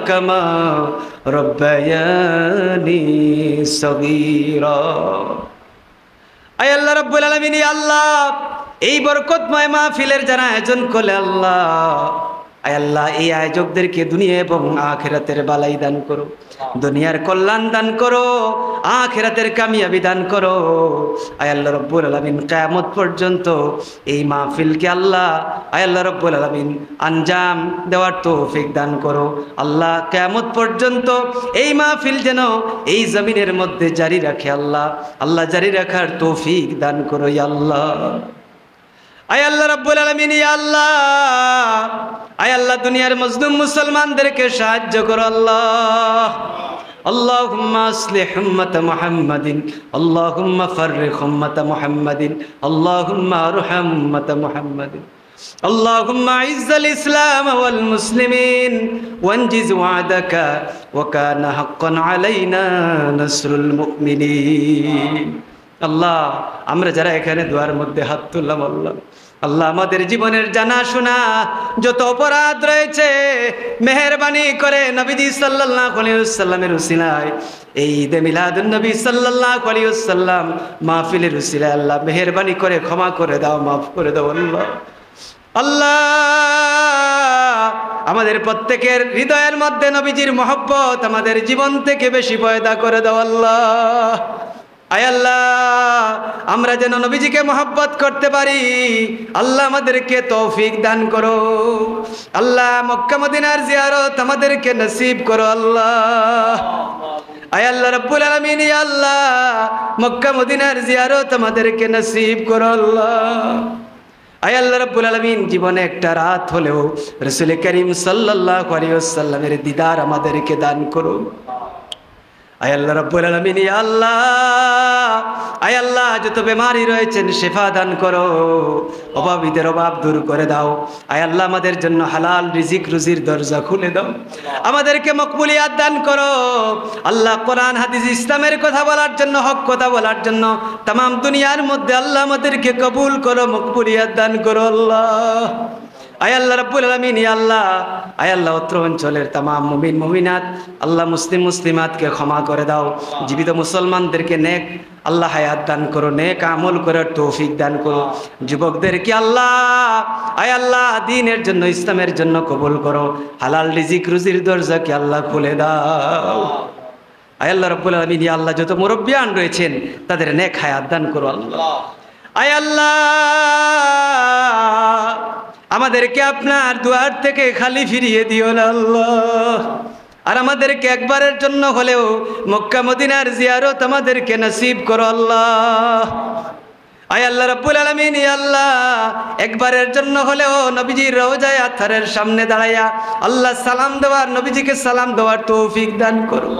কামা রব্বায়ানি সগীরা। আয় আল্লাহ রাব্বুল আলামিন, আল্লাহ এই বরকতময় মাহফিলের যারা আয়োজন করলে আল্লাহ, আয় আল্লাহ এই আয়োজকদেরকে দুনিয়া এবং আখিরাতের বালাই দান করো, দুনিয়ার কল্যাণ দান করো, আখিরাতের কামিয়াবি দান করো। আয় আল্লাহ রাব্বুল আলামিন কিয়ামত পর্যন্ত এই মাহফিলকে আল্লাহ, আয় আল্লাহ রাব্বুল আলামিন আঞ্জাম দেওয়ার তৌফিক দান করো আল্লাহ। কিয়ামত পর্যন্ত এই মাহফিল যেন এই জমিনের মধ্যে জারি রাখে আল্লাহ, আল্লাহ জারি রাখার তৌফিক দান করো ইয়া আল্লাহ। আয় আল্লাহ রাব্বুল আলামিন, ইয়া আল্লাহ আয় আল্লাহ দুনিয়ার মজলুম মুসলমানদেরকে সাহায্য করো আল্লাহ। আল্লাহুম্মা আসলিহ উম্মাত মুহাম্মাদিন, আল্লাহুম্মা ফাররিক উম্মাত মুহাম্মাদিন, আল্লাহুম্মা আরহাম উম্মাত মুহাম্মাদিন, আল্লাহুম্মা আইজ্জাল ইসলাম ওয়াল মুসলিমিন ওয়ানজিজ ওয়াদাকা ওয়া কানা হাক্কান আলাইনা নাসরুল মুমিনিন। আল্লাহ আমরা যারা এখানে দুয়ার মধ্যে হাত তুললাম আল্লাহ, আল্লাহ আমাদের জীবনের জানাশোনা যত অপরাধ রয়েছে মেহেরবানি করে নবীজি সাল্লাল্লাহু আলাইহি ওয়াসাল্লামের উসিলায়, এই ঈদে মিলাদুন নবী সাল্লাল্লাহু আলাইহি ওয়াসাল্লাম মাহফিলের উসিলায় আল্লাহ মেহেরবানি করে ক্ষমা করে দাও, মাফ করে দাও আল্লাহ। আল্লাহ আমাদের প্রত্যেকের হৃদয়ের মধ্যে নবীজির মহব্বত আমাদের জীবন থেকে বেশি পয়দা করে দাও আল্লাহ। আয় আল্লাহ আমরা যেন নবীজিকে মহব্বত করতে পারি, আল্লাহ আমাদেরকে তৌফিক দান করো আল্লাহ। মক্কা মদিনার জিয়ারত আমাদেরকে নসিব করো আল্লাহ। আয় আল্লাহ রাব্বুল আলামিন, ইয়া আল্লাহ মক্কা মদিনার জিয়ারত আমাদেরকে নসিব করো আল্লাহ। আয় আল্লাহ রাব্বুল আলামিন জীবনে একটা রাত হলেও রাসূল করিম সাল্লাল্লাহু আলাইহি ওয়াসাল্লামের দিদার আমাদেরকে দান করো। আয় আল্লাহ রাব্বুল আলামিন, ইয়া আল্লাহ আয় আল্লাহ যত বেমারি রয়েছেন শিফা দান করো, অভাবীদের অভাব দূর করে দাও। আয় আল্লাহ আমাদের জন্য হালাল রিজিক রুজির দরজা খুলে দাও, আমাদেরকে মকবুলিয়াত দান করো আল্লাহ। কোরআন হাদিস ইসলামের কথা বলার জন্য, হক কথা বলার জন্য তামাম দুনিয়ার মধ্যে আল্লাহ আমাদেরকে কবুল করো, মকবুলিয়াত দান করো আল্লাহ। আয় আল্লাহ রাব্বুল আলামিন, ইয়া আল্লাহ আয় আল্লাহ অত্র অঞ্চলের তামাম মুমিন মুমিনাত আল্লাহ মুসলিম মুসলিমাতকে ক্ষমা করে দাও, জীবিত মুসলমানদেরকে নেক আল্লাহ হায়াত দান করো, নেক আমল করার তৌফিক দান করো। যুবকদেরকে আল্লাহ আয় আল্লাহ দ্বীনের জন্য ইসলামের জন্য কবুল করো, হালাল রিজিক রুজির দরজাকে আল্লাহ খুলে দাও। আয় আল্লাহ রাব্বুল আলামিন, ইয়া আল্লাহ যত মুরব্বিয়ান রয়েছেন তাদের নেক হায়াত দান করো আল্লাহ। আয় আল্লাহ আমাদেরকে আপনার দুয়ার থেকে খালি ফিরিয়ে দিও না আল্লাহ, আর আমাদেরকে একবারের জন্য হলেও মক্কা মদিনার জিয়ারত আমাদেরকে নসিব করো আল্লাহ। আয় আল্লাহ রাব্বুল আলামিন, ইয়া আল্লাহ একবারের জন্য হলেও নবীজির রওজায়ে আতহারের সামনে দাঁড়াইয়া আল্লাহ সালাম দেওয়ার, নবীজিকে সালাম দেওয়ার তৌফিক দান করো।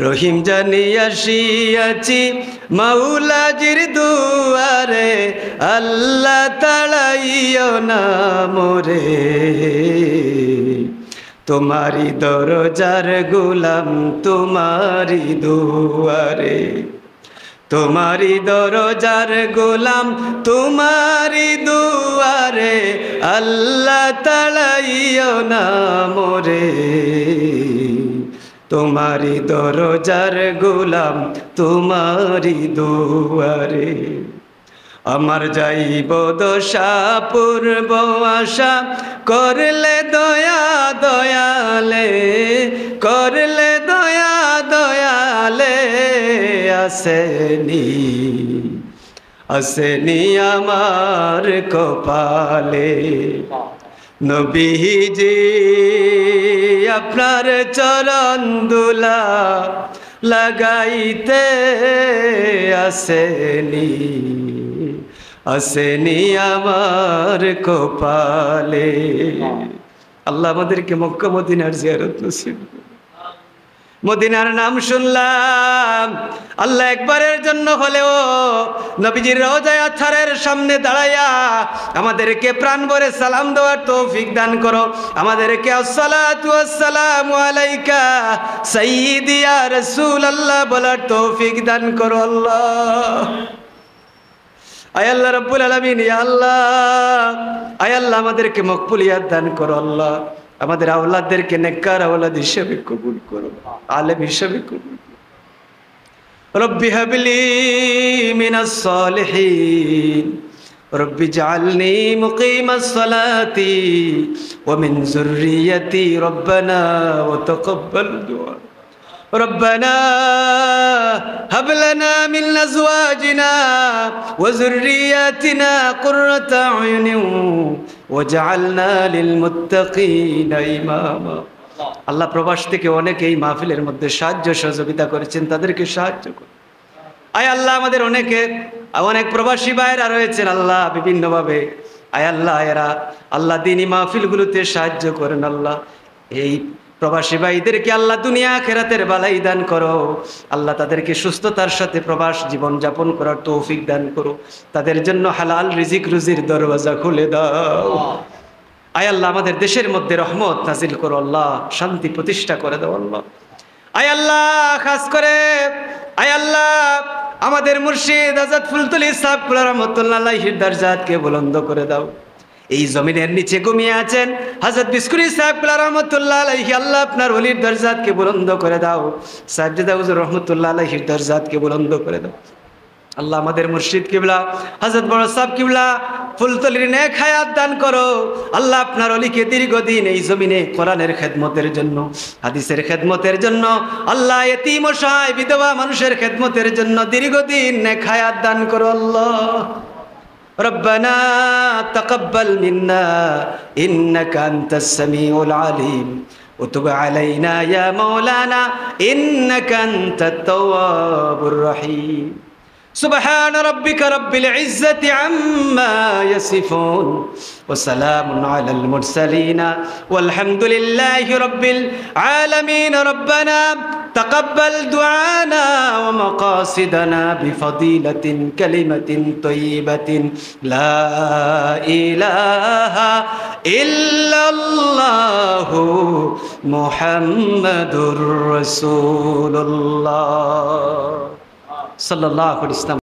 রহিম জানি আসিয়াছি মাওলাজির দুয়ারে, আল্লাহ তাড়াইও না মোরে, তোমারি দরজার গোলাম তোমারি দুয়ারে, তোমারি দরজার গোলাম তোমারি দুয়ারে, আল্লাহ তাড়াইও না মোরে, তোমারি দরজার গোলাম তোমারি দুয়ারে। আমার যাইব দশা পূর্ব আশা, করলে দয়া দয়ালে, করলে দয়া দয়ালে, আসেনি আসেনি আমার কপালে। নবীজি আপনার চরণ দুলা লাগাইতে আসেনি, আসেনি আমার কপালে। আল্লাহ আমাদেরকে মক্কা মদিনার জিয়ারত নসিব করুন। মদিনার নাম শুনলাম, আল্লাহ একবারের জন্য হলেও নবীজির রওজায়ে আতহারের সামনে দাঁড়াইয়া আমাদেরকে প্রাণ ভরে সালাম দেওয়ার তৌফিক দান করো। আমাদেরকে আসসালাতু ওয়াসসালামু আলাইকা সাইয়্যিদি ইয়া রাসূলুল্লাহ বলার তৌফিক দান করো আল্লাহ। আয় আল্লাহ রাব্বুল আলামিন, ইয়া আল্লাহ, আয় আল্লাহ আমাদেরকে মকবুলিয়াত দান করো আল্লাহ। আমাদের আওলাদদেরকে নেককার আওলাদ হিসেবে কবুল করো, আলেম হিসেবে কবুল করো। রব্বি হাবলি মিনাস সালিহিন, রব্বি জাআলনি মুকিমাস সালাতি ওয়া মিন যুররিয়্যতি, রব্বানা ওয়া তাকাব্বাল দুআ। ربنا هب لنا من أزواجنا وذرياتنا قرة أعين واجعلنا للمتقين إماما। আল্লাহ প্রবাস থেকে অনেকে এই মাহফিলের মধ্যে সাহায্য সহযোগিতা করেছেন, তাদেরকে সাহায্য করুন। আয় আল্লাহ আমাদের অনেক প্রবাসী ভাইরা রয়েছেন আল্লাহ বিভিন্নভাবে। আয় আল্লাহ এরা আল্লাহ দ্বীনি মাহফিলগুলোতে সাহায্য করেন আল্লাহ। এই প্রবাসী ভাইদেরকে আল্লাহ দুনিয়া আখিরাতের বালাই দান করো আল্লাহ। তাদেরকে সুস্থতার সাথে প্রবাস জীবন যাপন করার তৌফিক দান করো। তাদের জন্য হালাল রিজিক রুজির দরওয়াজা খুলে দাও। আয় আল্লাহ আমাদের দেশের মধ্যে রহমত নাজিল করো আল্লাহ, শান্তি প্রতিষ্ঠা করে দাও আল্লাহ। আয় আল্লাহ খাস করে আয় আল্লাহ আমাদের মুর্শিদ আজাদ ফুলতলি সাহেব রহমতুল্লাহ আলাইহির দরজাতকে বুলন্দ করে দাও। এই জমিনের নিচে ঘুমিয়ে আছেন হযরত বিসকুরি সাহেব রহমতুল্লাহ আলাইহি, আল্লাহ আপনার ওলির দরজাতকে বুলন্দ করে দাও। সাহেবজাদা হুজুর রহমতুল্লাহ আলাইহির দরজাতকে বুলন্দ করে দাও আল্লাহ। আমাদের মুর্শিদ কিবলা হযরত বড় সাহেব কিবলা ফুলতলির নেক হায়াত দান করো আল্লাহ। আপনার ওলিকে দীর্ঘদিন এই জমিনে কোরআনের খেদমতের জন্য, হাদিসের খেদমতের জন্য আল্লাহ, এতিম অসহায় বিধবা মানুষের খেদমতের জন্য দীর্ঘদিন নেক হায়াত দান করো আল্লাহ। ربنا تقبل منا إنك أنت السميع العليم وتب علينا يا مولانا إنك أنت التواب الرحيم سبحان ربك رب العزة عما يصفون وسلام على المرسلين والحمد لله رب العالمين ربنا تقبل دعانا ومقاصدنا بفضيلة كلمة طيبة لا إله إلا الله محمد رسول الله صلى الله عليه وسلم।